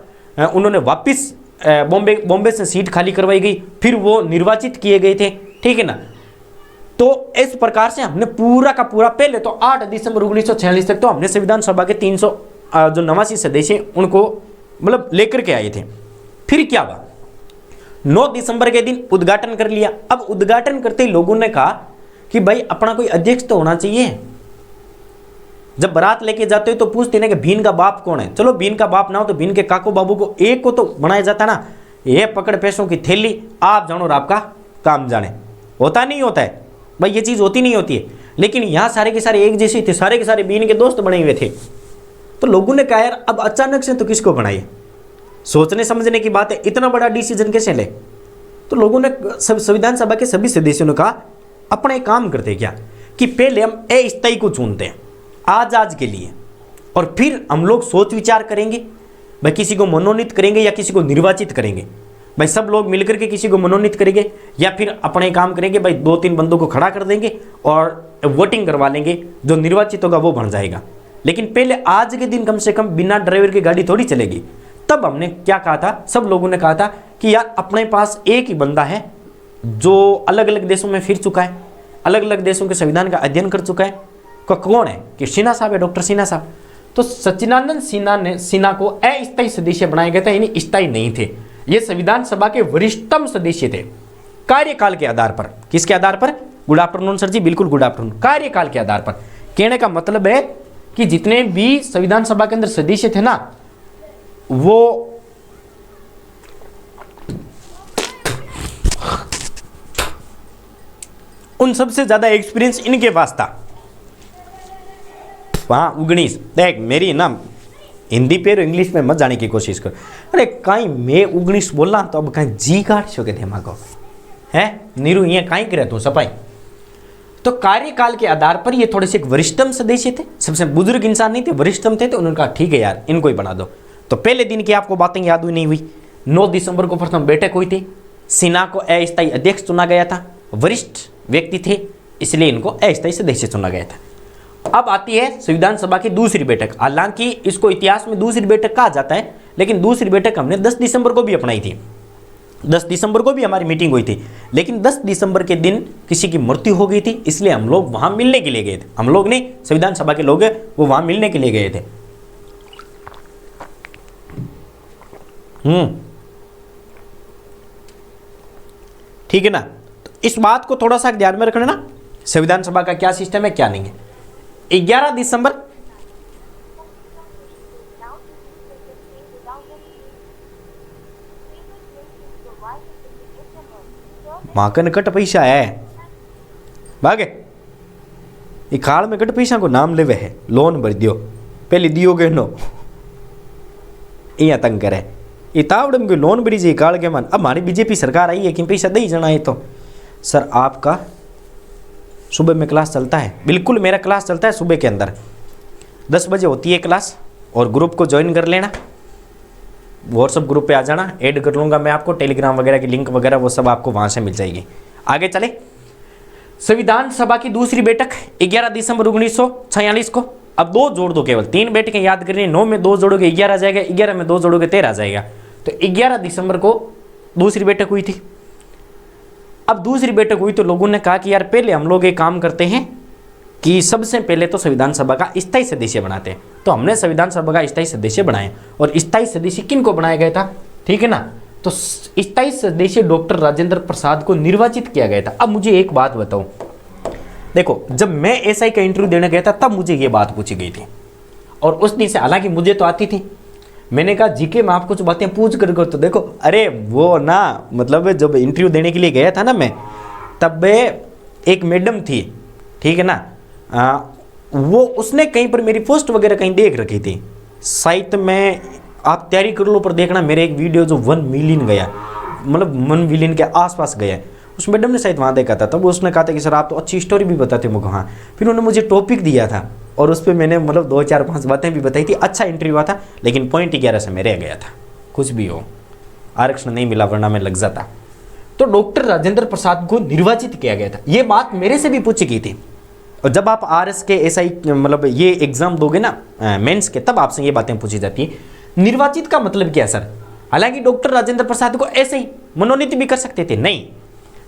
उन्होंने वापस बॉम्बे से सीट खाली करवाई गई, फिर वो निर्वाचित किए गए थे। ठीक है ना, तो इस प्रकार से हमने पूरा का पूरा पहले तो 8 दिसंबर 1946 तक तो हमने संविधान सभा के 389 सदस्य उनको मतलब लेकर के आए थे। फिर क्या हुआ, 9 दिसंबर के दिन उद्घाटन कर लिया। अब उद्घाटन करते ही लोगों ने कहा कि भाई अपना कोई अध्यक्ष तो होना चाहिए। जब बारात लेके जाते हो तो पूछते ना कि भीन का बाप कौन है। चलो भीन का बाप ना हो तो भीन के काको बाबू को एक को तो बनाया जाता ना। ये पकड़ पैसों की थैली, आप जानो और आपका काम जाने। होता नहीं होता है भाई, ये चीज होती नहीं होती है। लेकिन यहाँ सारे के सारे एक जैसे थे, सारे के सारे भीन के दोस्त बने हुए थे। तो लोगों ने कहा यार अब अचानक से तो किसको बनाइए, सोचने समझने की बात है, इतना बड़ा डिसीजन कैसे ले। तो लोगों ने संविधान सभा के सभी सदस्यों ने कहा अपना एक काम करते क्या कि पहले हम अस्थायी को चुनते हैं आज के लिए, और फिर हम लोग सोच विचार करेंगे भाई किसी को मनोनीत करेंगे या किसी को निर्वाचित करेंगे। भाई सब लोग मिलकर के किसी को मनोनीत करेंगे या फिर अपने काम करेंगे, भाई 2-3 बंदों को खड़ा कर देंगे और वोटिंग करवा लेंगे, जो निर्वाचित होगा वो बन जाएगा। लेकिन पहले आज के दिन कम से कम बिना ड्राइवर की गाड़ी थोड़ी चलेगी। तब हमने क्या कहा था, सब लोगों ने कहा था कि यार अपने पास एक ही बंदा है जो अलग अलग देशों में फिर चुका है, अलग अलग देशों के संविधान का अध्ययन कर चुका है। कौन है? कि सिन्हा साहब है, डॉक्टर सिन्हा साहब। तो सच्चिदानंद सिन्हा को अस्थायी सदस्य बनाया गया था, यानी स्थायी नहीं थे। ये संविधान सभा के वरिष्ठतम सदस्य थे कार्यकाल के आधार पर। किसके आधार पर? गुड आफ्टरनून सर जी, बिल्कुल गुड आफ्टरनून। कार्यकाल के आधार पर कहने का मतलब है कि जितने भी संविधान सभा के अंदर सदस्य थे ना, वो उन सबसे ज्यादा एक्सपीरियंस इनके पास था। वहां 19 देख, मेरी ना हिंदी पे इंग्लिश में मत जाने की कोशिश कर। अरे कहीं मैं 19 बोलना तो अब कहीं जी काट सके दिमाग है नीरू, ये कहीं करे तू सफाई। तो कार्यकाल के आधार पर ये थोड़े से एक वरिष्ठतम सदस्य थे, सबसे बुजुर्ग इंसान नहीं थे, वरिष्ठतम थे। तो उन्होंने कहा ठीक है यार इनको ही बना दो। तो पहले दिन की आपको बातें याद हुई नहीं हुई। 9 दिसंबर को प्रथम बैठक हुई थी। सेना को अस्थायी अध्यक्ष चुना गया था, वरिष्ठ व्यक्ति थे इसलिए इनको अस्थायी सदस्य चुना गया था। अब आती है संविधान सभा की दूसरी बैठक। हालांकि इसको इतिहास में दूसरी बैठक कहा जाता है, लेकिन दूसरी बैठक हमने 10 दिसंबर को भी अपनाई थी। 10 दिसंबर को भी हमारी मीटिंग हुई थी, लेकिन 10 दिसंबर के दिन किसी की मृत्यु हो गई थी, इसलिए हम लोग वहां मिलने के लिए गए थे। हम लोग नहीं, संविधान सभा के लोग वो वहां मिलने के लिए गए थे। ठीक है ना। तो इस बात को थोड़ा सा ध्यान में रखना ना, संविधान सभा का क्या सिस्टम है क्या नहीं है। 11 दिसंबर माकन कट पैसा है भागे ये काल में कट पैसा को नाम लेवे है, लोन भर दियो पहले दियो के नो तंग करे इतावड़ में लोन भरी जी काल के मन। अब हमारी बीजेपी सरकार आई है कि पैसा दे जाना है। तो सर आपका सुबह में क्लास चलता है, बिल्कुल मेरा क्लास चलता है सुबह के अंदर 10 बजे होती है क्लास, और ग्रुप को ज्वाइन कर लेना, व्हाट्सअप ग्रुप पे आ जाना, ऐड कर लूँगा मैं आपको, टेलीग्राम वगैरह की लिंक वगैरह वो सब आपको वहाँ से मिल जाएगी। आगे चले, संविधान सभा की दूसरी बैठक 11 दिसंबर 1946 को। अब 2 जोड़ दो, केवल 3 बैठकें याद करनी, 9 में 2 जोड़ोगे 11 आ जाएगा, 11 में 2 जोड़ोगे 13 आ जाएगा। तो 11 दिसंबर को दूसरी बैठक हुई थी। अब दूसरी बैठक हुई तो लोगों ने कहा कि यार पहले हम लोग एक काम करते हैं कि सबसे पहले तो संविधान सभा का स्थायी सदस्य बनाते हैं। तो हमने संविधान सभा का स्थायी सदस्य बनाए, और स्थायी सदस्य किन को बनाया गया था, ठीक है ना। तो स्थायी सदस्य डॉक्टर राजेंद्र प्रसाद को निर्वाचित किया गया था। अब मुझे एक बात बताओ, देखो जब मैं एसआई का इंटरव्यू देने गया था तब मुझे ये बात पूछी गई थी, और उस दिन से, हालांकि मुझे तो आती थी, मैंने कहा जीके में आप कुछ बातें पूछ कर तो देखो। अरे वो ना, मतलब जब इंटरव्यू देने के लिए गया था ना मैं, तब एक मैडम थी, ठीक है ना, वो उसने कहीं पर मेरी पोस्ट वगैरह कहीं देख रखी थी, शायद मैं, आप तैयारी कर लो पर देखना मेरे एक वीडियो जो 1 मिलियन गया, मतलब 1 मिलियन के आसपास गया, उस मैडम ने शायद वहाँ देखा था। तब उसने कहा था कि सर आप तो अच्छी स्टोरी भी बताते हो। हाँ, फिर उन्होंने मुझे टॉपिक दिया था और उस पर मैंने मतलब 2 4 5 बातें भी बताई थी। अच्छा इंटरव्यू हुआ था, लेकिन पॉइंट 11 से मैं रह गया था। कुछ भी हो, आरक्षण नहीं मिला वरना मैं लग जाता। तो डॉक्टर राजेंद्र प्रसाद को निर्वाचित किया गया था, ये बात मेरे से भी पूछी गई थी। और जब आप आरएस के एसआई मतलब ये एग्जाम दोगे ना मेंस के, तब आपसे ये बातें पूछी जाती है। निर्वाचित का मतलब क्या सर? हालांकि डॉक्टर राजेंद्र प्रसाद को ऐसे ही मनोनीत भी कर सकते थे, नहीं,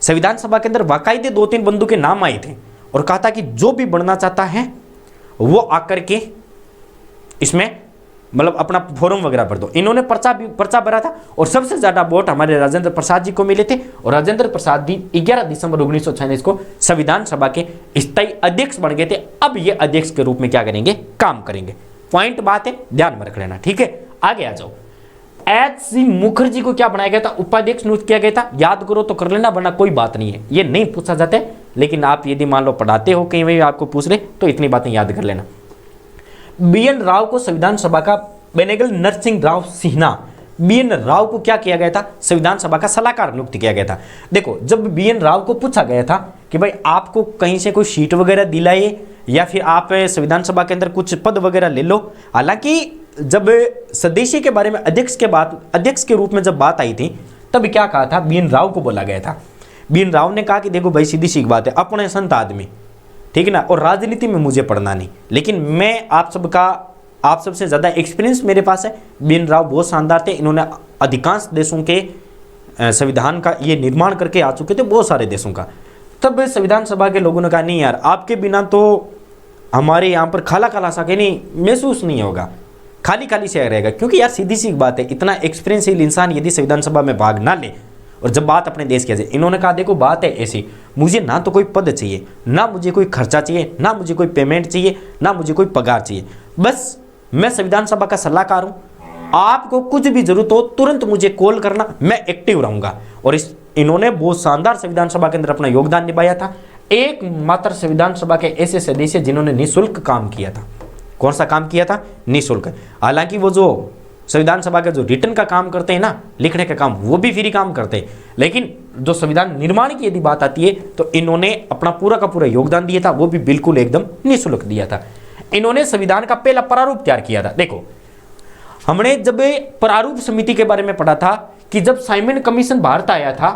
संविधान सभा के अंदर बाकायदे 2-3 बंदों के नाम आए थे और कहा था कि जो भी बनना चाहता है वो आकर के इसमें मतलब अपना फॉर्म वगैरह भर दो। इन्होंने पर्चा भरा था और सबसे ज्यादा वोट हमारे राजेंद्र प्रसाद जी को मिले थे, और राजेंद्र प्रसाद जी 11 दिसंबर 1946 को संविधान सभा के स्थायी अध्यक्ष बन गए थे। अब ये अध्यक्ष के रूप में क्या करेंगे, काम करेंगे। पॉइंट बात है, ध्यान में रख लेना, ठीक है। आगे आ जाओ। एच.सी. मुखर्जी को क्या बनाया गया था, उपाध्यक्ष नियुक्त किया गया था। याद करो तो कर लेना, वरना कोई बात नहीं है, ये नहीं पूछा जाता है, लेकिन आप यदि मान लो पढ़ाते हो कहीं भी आपको पूछ ले तो इतनी बातें याद कर लेना। बी.एन. राव को संविधान सभा का, बेनेगल नरसिंह राव सिन्हा, बी.एन. राव को क्या किया गया था, संविधान सभा का सलाहकार नियुक्त किया गया था। देखो जब बी.एन. राव को पूछा गया था कि भाई आपको कहीं से कोई सीट वगैरह दिलाए या फिर आप संविधान सभा के अंदर कुछ पद वगैरह ले लो, हालांकि जब सदस्य के बारे में अध्यक्ष के रूप में जब बात आई थी तब क्या कहा था, बी.एन. राव को बोला गया था। बी.एन. राव ने कहा कि देखो भाई सीधी सी बात है, अपने संत आदमी, ठीक है ना, और राजनीति में मुझे पढ़ना नहीं, लेकिन मैं आप सबसे ज़्यादा एक्सपीरियंस मेरे पास है। बी.एन. राव बहुत शानदार थे, इन्होंने अधिकांश देशों के संविधान का ये निर्माण करके आ चुके थे, बहुत सारे देशों का। तब संविधान सभा के लोगों ने कहा नहीं यार, आपके बिना तो हमारे यहाँ पर खाला खाला सा के नहीं महसूस नहीं होगा, खाली खाली से रहेगा। क्योंकि यार सीधी सी बात है, इतना एक्सपीरियंशियल इंसान यदि संविधान सभा में भाग ना ले, और जब बात अपने देश की आ जाए, इन्होंने कहा देखो बात है ऐसी, मुझे ना तो कोई पद चाहिए, ना मुझे कोई खर्चा चाहिए, ना मुझे कोई पेमेंट चाहिए, ना मुझे कोई पगार चाहिए, बस मैं संविधान सभा का सलाहकार हूँ, आपको कुछ भी जरूरत हो तुरंत मुझे कॉल करना, मैं एक्टिव रहूंगा। और इन्होंने बहुत शानदार संविधान सभा के अंदर अपना योगदान निभाया था। एकमात्र संविधान सभा के ऐसे सदस्य जिन्होंने निःशुल्क काम किया था। कौन सा काम किया था, निःशुल्क। हालांकि वो जो संविधान सभा का जो रिटर्न का काम करते हैं ना, लिखने का काम, वो भी फ्री काम करते हैं, लेकिन जो संविधान निर्माण की यदि बात आती है तो इन्होंने अपना पूरा का पूरा योगदान दिया था, वो भी बिल्कुल एकदम निःशुल्क दिया था। इन्होंने संविधान का पहला प्रारूप तैयार किया था। देखो हमने जब प्रारूप समिति के बारे में पढ़ा था कि जब साइमन कमीशन भारत आया था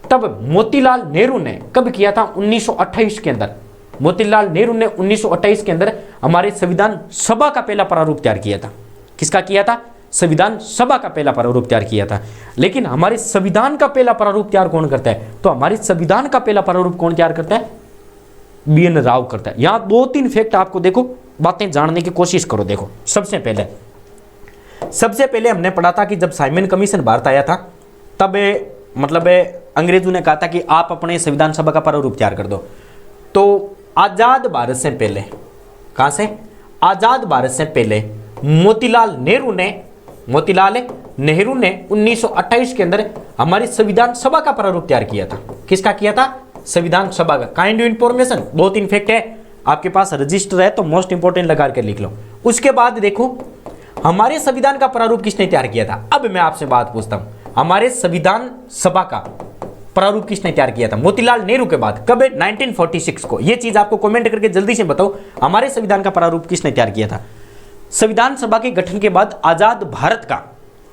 तब मोतीलाल नेहरू ने कब किया था, 1928 के अंदर। मोतीलाल नेहरू ने 1928 के अंदर हमारे संविधान सभा का पहला प्रारूप तैयार किया था। किसका किया था? संविधान सभा का पहला प्रारूप तैयार किया था। लेकिन हमारे संविधान का पहला प्रारूप तैयार कौन करता है? तो हमारे संविधान का पहला प्रारूप कौन तैयार करता है? BN राव करता है। यहां 2-3 फैक्ट आपको देखो, बातें जानने की कोशिश करो। देखो, सबसे पहले हमने पढ़ा था कि जब साइमन कमीशन भारत आया था तब मतलब अंग्रेजों ने कहा था कि आप अपने संविधान सभा का प्रारूप तैयार कर दो। तो आजाद भारत से पहले, कहां से? आजाद भारत से पहले मोतीलाल नेहरू ने 1928 के अंदर हमारी संविधान सभा का प्रारूप तैयार किया था। किसका किया था? संविधान सभा का। काइंड इंफॉर्मेशन, 2-3 फैक्ट है आपके पास, रजिस्टर है तो मोस्ट इंपोर्टेंट लगा कर लिख लो। उसके बाद देखो हमारे संविधान का प्रारूप किसने तैयार किया था। अब मैं आपसे बात पूछता हूं, हमारे संविधान सभा का प्रारूप किसने तैयार किया था? मोतीलाल नेहरू के बाद। कब? 1946 को। यह चीज आपको कमेंट करके जल्दी से बताओ, हमारे संविधान का प्रारूप किसने तैयार किया था? संविधान सभा के गठन के बाद आजाद भारत का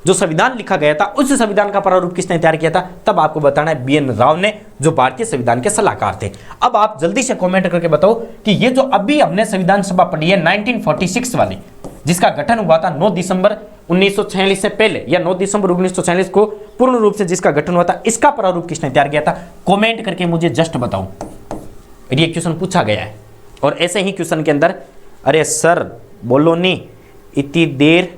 जो संविधान लिखा गया था उस संविधान का प्रारूप किसने तैयार किया था? तब आपको बताना है BN राव ने, जो भारतीय संविधान के सलाहकार थे। अब आप जल्दी से कमेंट करके बताओ कि ये जो अभी हमने संविधान सभा पढ़ी है 1946 वाली, जिसका गठन हुआ था 9 दिसंबर 1946 से पहले, या 9 दिसंबर 1946 को पूर्ण रूप से जिसका गठन हुआ था, इसका प्रारूप किसने तैयार किया था? कमेंट करके मुझे जस्ट बताओ। ये क्वेश्चन पूछा गया है। और ऐसे ही क्वेश्चन के अंदर, अरे सर बोलो नहीं, इतनी देर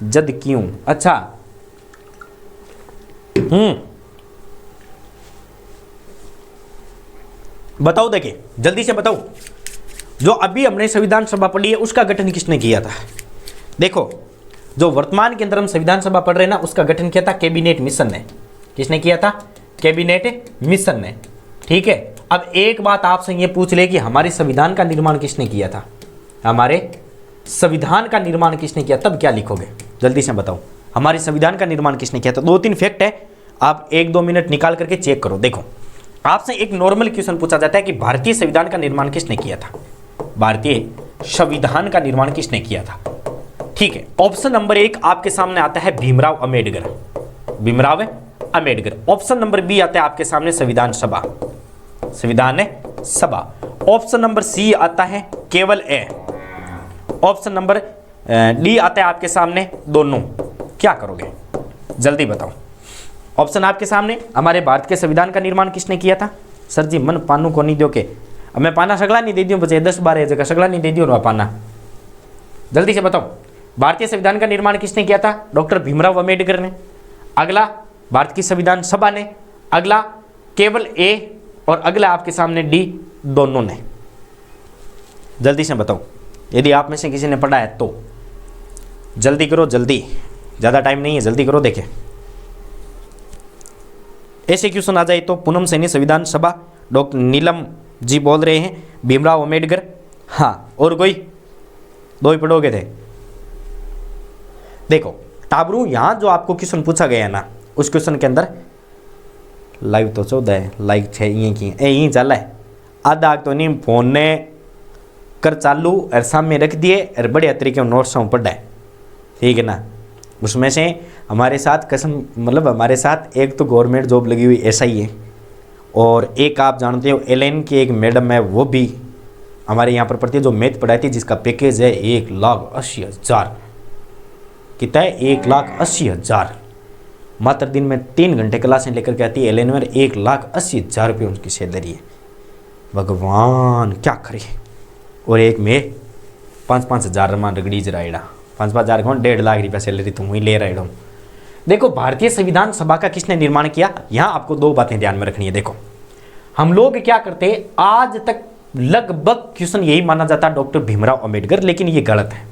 जद क्यों? अच्छा, बताओ, देखिए जल्दी से बताओ, जो अभी हमने संविधान सभा पढ़ी है उसका गठन किसने किया था? देखो, जो वर्तमान के अंदर हम संविधान सभा पढ़ रहे हैं ना, उसका गठन किया था कैबिनेट मिशन ने। किसने किया था? कैबिनेट मिशन ने। ठीक है। अब एक बात आपसे ये पूछ ले कि हमारे संविधान का निर्माण किसने किया था? हमारे संविधान का निर्माण किसने किया? तब क्या लिखोगे? जल्दी से बताओ, हमारे संविधान का निर्माण किसने किया था? 2-3 फैक्ट है, आप 1-2 मिनट निकाल करके चेक करो। देखो, आपसे एक नॉर्मल क्वेश्चन पूछा जाता है कि भारतीय संविधान का निर्माण किसने किया था? भारतीय संविधान का निर्माण किसने किया था? ठीक है। ऑप्शन नंबर 1 आपके सामने आता है Bhimrao Ambedkar. Bhimrao Ambedkar. Option number B आता है आपके सामने संविधान सभा। संविधान सभा। ऑप्शन नंबर सी आता है केवल ए। ऑप्शन नंबर डी आता है आपके सामने दोनों। क्या करोगे? जल्दी बताओ। ऑप्शन आपके सामने, हमारे भारत के संविधान का निर्माण किसने किया था? सर जी मन पानू को नहीं दो के, अब मैं पाना सगला नहीं दे दियो, बचे 10-12 जगह सगला नहीं दे दियो ना पाना। जल्दी से बताओ, भारतीय संविधान का निर्माण किसने किया था? डॉक्टर भीमराव अंबेडकर ने। अगला भारत की संविधान सभा ने। अगला केवल ए, और अगला आपके सामने डी, दोनों ने। जल्दी से बताओ, यदि आप में से किसी ने पढ़ा है तो जल्दी करो, जल्दी, ज़्यादा टाइम नहीं है, जल्दी करो। देखें, ऐसे क्वेश्चन आ जाए तो पूनम सैनी संविधान सभा, डॉक्टर नीलम जी बोल रहे हैं भीमराव अंबेडकर। हाँ, और कोई? 2 ही पढ़ोगे थे। देखो टाबरू, यहां जो आपको क्वेश्चन पूछा गया है ना, उस क्वेश्चन के अंदर लाइव तो 14 है, लाइक 6 यहीं चल है, आधा तो नहीं फोन ने कर चालू और सामने रख दिए और बढ़िया तरीके में नोट्स पढ़ा है। ठीक है ना। उसमें से हमारे साथ कसम, मतलब हमारे साथ एक तो गवर्नमेंट जॉब लगी हुई ऐसा ही है, और एक आप जानते हो एलएन की एक मैडम है, वो भी हमारे यहाँ पर पढ़ती है, जो मैथ पढ़ाई थी, जिसका पैकेज है 1,80,000। कितना है? 1,80,000। मात्र दिन में 3 घंटे क्लासें लेकर के आती है एलएन में, 1,80,000 रुपये उनकी सैलरी है। भगवान क्या करे। और एक में 5-5 हज़ार मान रगड़ी जराइडा, 5-5 हज़ार कौन, 1.5 लाख रुपया सैलरी तुम ही ले रहे हो। देखो, भारतीय संविधान सभा का किसने निर्माण किया? यहाँ आपको 2 बातें ध्यान में रखनी है। देखो, हम लोग क्या करते हैं, आज तक लगभग क्वेश्चन यही माना जाता है डॉक्टर भीमराव अंबेडकर, लेकिन ये गलत है।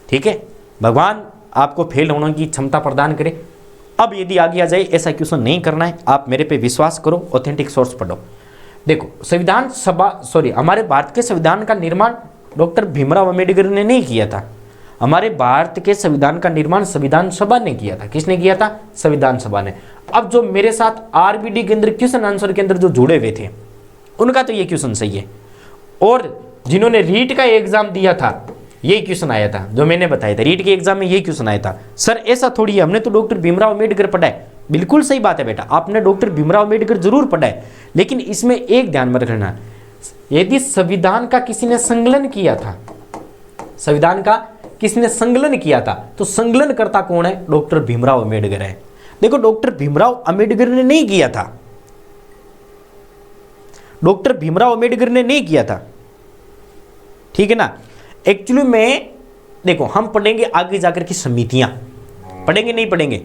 ठीक है। भगवान आपको फेल होने की क्षमता प्रदान करे। अब यदि आगे आ जाए, ऐसा क्वेश्चन नहीं करना है, आप मेरे पे विश्वास करो, ऑथेंटिक सोर्स पढ़ो। देखो, संविधान सभा, सॉरी, हमारे भारत के संविधान का निर्माण डॉक्टर भीमराव अंबेडकर ने नहीं किया था। हमारे भारत के संविधान का निर्माण संविधान सभा ने किया था। किसने किया था? संविधान सभा ने। अब जो मेरे साथ आरबीडी के अंदर क्वेश्चन आंसर के अंदर जो जुड़े हुए थे, उनका तो ये क्वेश्चन सही है, और जिन्होंने रीट का एग्जाम दिया था, ये क्वेश्चन आया था जो मैंने बताया था, रीट के एग्जाम में ये क्वेश्चन आया था। सर ऐसा थोड़ी है, हमने तो डॉक्टर भीमराव अम्बेडकर पढ़ा है। बिल्कुल सही बात है बेटा, आपने डॉक्टर भीमराव अम्बेडकर जरूर पढ़ा है, लेकिन इसमें एक ध्यान में रखना, यदि संविधान का किसी ने संकलन किया था, संविधान का किसने संकलन किया था, तो संकलनकर्ता कौन है? डॉक्टर भीमराव अम्बेडकर है। देखो डॉक्टर भीमराव अम्बेडकर ने नहीं किया था, डॉक्टर भीमराव अम्बेडकर ने नहीं किया था, ठीक है ना। एक्चुअली में देखो हम पढ़ेंगे आगे जाकर की समितियां, पढ़ेंगे नहीं पढ़ेंगे,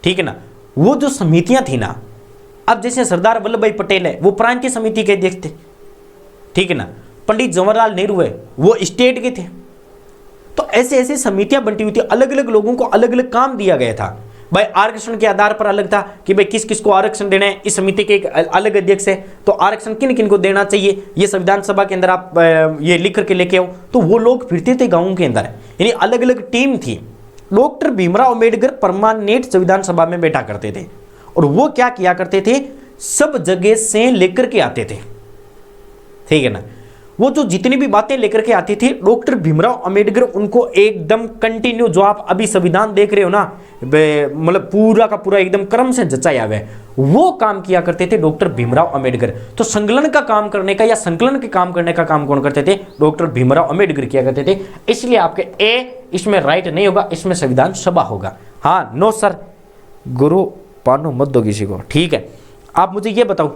ठीक है ना। वो जो समितियां थी ना, अब जैसे सरदार वल्लभ भाई पटेल है वो प्रांतीय समिति के अध्यक्ष थे, ठीक है ना। पंडित जवाहरलाल नेहरू है वो स्टेट के थे। तो ऐसे ऐसे समितियां बनती हुई थी, अलग अलग लोगों को अलग अलग काम दिया गया था। भाई आरक्षण के आधार पर अलग था कि भाई किस किस को आरक्षण देना है, इस समिति के एक अलग अध्यक्ष है, तो आरक्षण किन किन को देना चाहिए ये संविधान सभा के अंदर आप ये लिख करके लेके आओ। तो वो लोग फिरते थे गाँव के अंदर, यानी अलग अलग टीम थी। डॉक्टर भीमराव अम्बेडकर परमानेंट संविधान सभा में बैठा करते थे, और वो क्या किया करते थे, सब जगह से लेकर के आते थे, ठीक है ना। वो जो जितनी भी बातें लेकर के आते थे डॉक्टर भीमराव अम्बेडकर उनको एकदम कंटिन्यू, जो आप अभी संविधान देख रहे हो ना, मतलब पूरा का पूरा एकदम क्रम से जचाया हुआ है, वो काम किया करते थे डॉक्टर भीमराव अम्बेडकर। तो संकलन का काम करने का या संकलन के काम करने का काम कौन करते थे? डॉक्टर भीमराव अम्बेडकर किया करते थे। इसलिए आपके ए इसमें राइट नहीं होगा, इसमें संविधान सभा होगा। हाँ नो सर, गुरु पानो मत दो किसी को, ठीक है। आप मुझे ये बताओ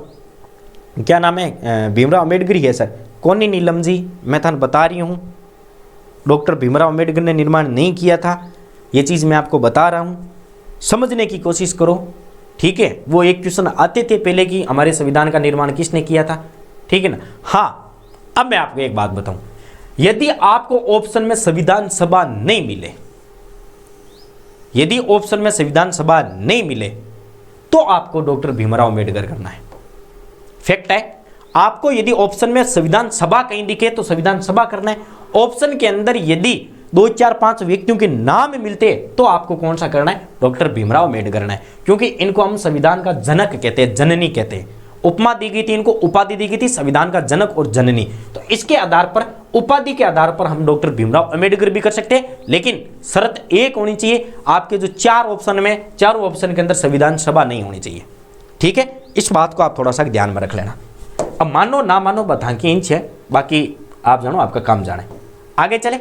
क्या नाम है? भीमराव अम्बेडकर ही है सर। कौन नहीं नीलम जी, मैं थान बता रही हूँ डॉक्टर भीमराव अम्बेडकर ने निर्माण नहीं किया था, ये चीज़ मैं आपको बता रहा हूँ, समझने की कोशिश करो, ठीक है। वो एक क्वेश्चन आते थे पहले कि हमारे संविधान का निर्माण किसने किया था, ठीक है ना। हाँ अब मैं आपको एक बात बताऊं, यदि आपको ऑप्शन में संविधान सभा नहीं मिले, यदि ऑप्शन में संविधान सभा नहीं मिले तो आपको डॉक्टर भीमराव अम्बेडकर करना है, फैक्ट है। आपको यदि ऑप्शन में संविधान सभा कहीं दिखे तो संविधान सभा करना है। ऑप्शन के अंदर यदि 2 4 5 व्यक्तियों के नाम मिलते तो आपको कौन सा करना है? डॉक्टर भीमराव अम्बेडकर करना है, क्योंकि इनको हम संविधान का जनक कहते हैं, जननी कहते हैं। उपमा दी गई थी, इनको उपाधि दी गई थी संविधान का जनक और जननी। तो इसके आधार पर, उपाधि के आधार पर हम डॉक्टर भीमराव अम्बेडकर भी कर सकते हैं, लेकिन शर्त एक होनी चाहिए, आपके जो 4 ऑप्शन में, चारों ऑप्शन के अंदर संविधान सभा नहीं होनी चाहिए, ठीक है। इस बात को आप थोड़ा सा ध्यान में रख लेना। अब मानो ना मानो बता की इंच है, बाकी आप जानो आपका काम जाने। आगे चले,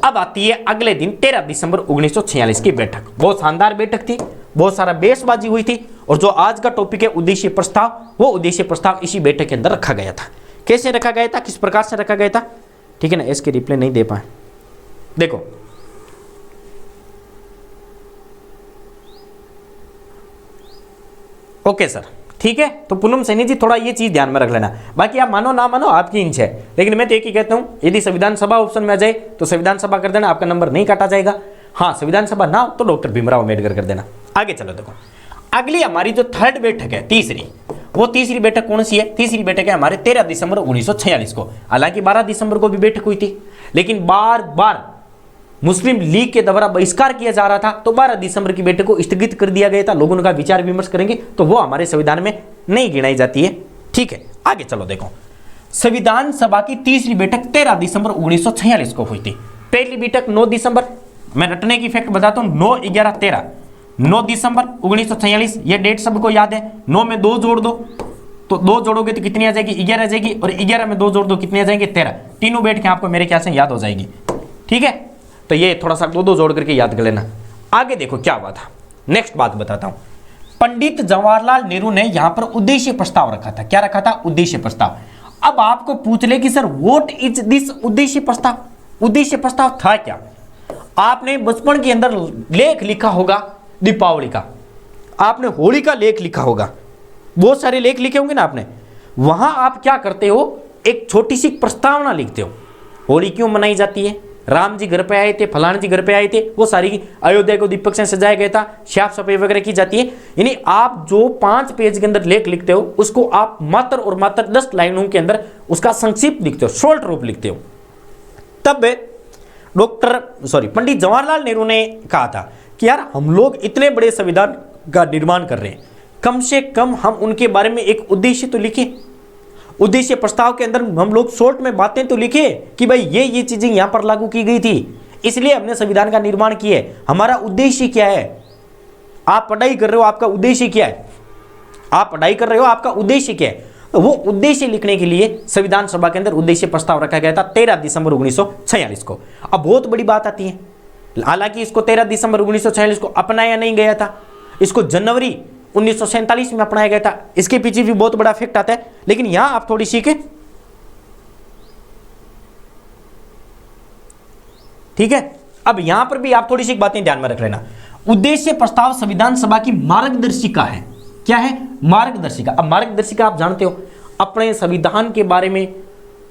अब आती है अगले दिन 13 दिसंबर 1946 की बैठक। बहुत शानदार बैठक थी, बहुत सारा बेसबाजी हुई थी, और जो आज का टॉपिक है उद्देश्य प्रस्ताव, वो उद्देश्य प्रस्ताव इसी बैठक के अंदर रखा गया था। कैसे रखा गया था, किस प्रकार से रखा गया था, ठीक है ना। इसके रिप्लाई नहीं दे पाए, देखो ओके सर, ठीक है। तो पूनम सैनी जी थोड़ा ये चीज ध्यान में रख लेना, बाकी आप मानो ना मानो आपकी इंच है, लेकिन मैं तो एक ही कहता हूं, यदि संविधान सभा ऑप्शन में आ जाए तो संविधान सभा कर देना, आपका नंबर नहीं काटा जाएगा। हाँ संविधान सभा ना हो तो डॉक्टर भीमराव अम्बेडकर कर देना। आगे चलो, देखो अगली हमारी जो थर्ड बैठक है, तीसरी, वो तीसरी बैठक कौन सी है? तीसरी बैठक है हमारे 13 दिसंबर 1946 को। हालांकि 12 दिसंबर को भी बैठक हुई थी, लेकिन बार बार मुस्लिम लीग के द्वारा बहिष्कार किया जा रहा था, तो 12 दिसंबर की बैठक को स्थगित कर दिया गया था। लोगों का विचार विमर्श करेंगे तो वो हमारे संविधान में नहीं गिनाई जाती है, ठीक है। आगे चलो, देखो संविधान सभा की तीसरी बैठक 13 दिसंबर 1946 को हुई थी। पहली बैठक 9 दिसंबर, मैं रटने की फैक्ट बताता हूं, 9 11 13, 9 दिसंबर 1946, ये डेट सबको याद है। 9 में 2 जोड़ दो तो 2 जोड़ोगे तो कितनी आ जाएगी? 11 आ जाएगी, और 11 में 2 जोड़ दो कितनी आ जाएंगे? 13। तीनों बैठ के आपको मेरे ख्याल से याद हो जाएगी, ठीक है। तो ये थोड़ा सा 2 जोड़ करके याद कर लेना। आगे देखो क्या हुआ था, नेक्स्ट बात बताता हूं। पंडित जवाहरलाल नेहरू ने यहां पर उद्देश्य प्रस्ताव रखा था। क्या रखा था? उद्देश्य प्रस्ताव। अब आपको पूछ ले कि सर व्हाट इज दिस उद्देश्य प्रस्ताव? उद्देश्य प्रस्ताव था क्या? आपने बचपन के अंदर लेख लिखा होगा दीपावली का, आपने होली का लेख लिखा होगा, बहुत सारे लेख लिखे होंगे ना आपने। वहां आप क्या करते हो, एक छोटी सी प्रस्तावना लिखते हो। होली क्यों मनाई जाती है, राम जी घर पे आए थे, फलाना जी घर पे आए थे, वो सारी अयोध्या को दीपक से सजाया गया था, साफ सफाई वगैरह की जाती है। यानी आप जो 5 पेज के अंदर लेख लिखते हो उसको आप मात्र और मात्र 10 लाइनों के अंदर उसका संक्षिप्त लिखते हो, शॉर्ट रूप लिखते हो। तब पंडित जवाहरलाल नेहरू ने कहा था कि यार हम लोग इतने बड़े संविधान का निर्माण कर रहे हैं, कम से कम हम उनके बारे में एक उद्देश्य तो लिखें। उद्देश्य प्रस्ताव के अंदर हम लोग शॉर्ट में बातें तो लिखे कि भाई ये चीजें यहां पर लागू की गई थी, इसलिए हमने संविधान का निर्माण किया है, हमारा उद्देश्य क्या है। आप पढ़ाई कर रहे हो, आपका उद्देश्य क्या है, आप पढ़ाई कर रहे हो, आपका उद्देश्य क्या है। तो वो उद्देश्य लिखने के लिए संविधान सभा के अंदर उद्देश्य प्रस्ताव रखा गया था 13 दिसंबर 1946 को। अब बहुत बड़ी बात आती है, हालांकि इसको 13 दिसंबर 1946 को अपनाया नहीं गया था, इसको जनवरी 1947 में अपनाया गया था। इसके पीछे भी बहुत बड़ा फैक्ट आता है, लेकिन यहां आप थोड़ी सीखे, ठीक है। अब यहां पर भी आप थोड़ी सी बातें ध्यान में रख लेना। उद्देश्य प्रस्ताव संविधान सभा की मार्गदर्शिका है। क्या है? मार्गदर्शिका। अब मार्गदर्शिका आप जानते हो, अपने संविधान के बारे में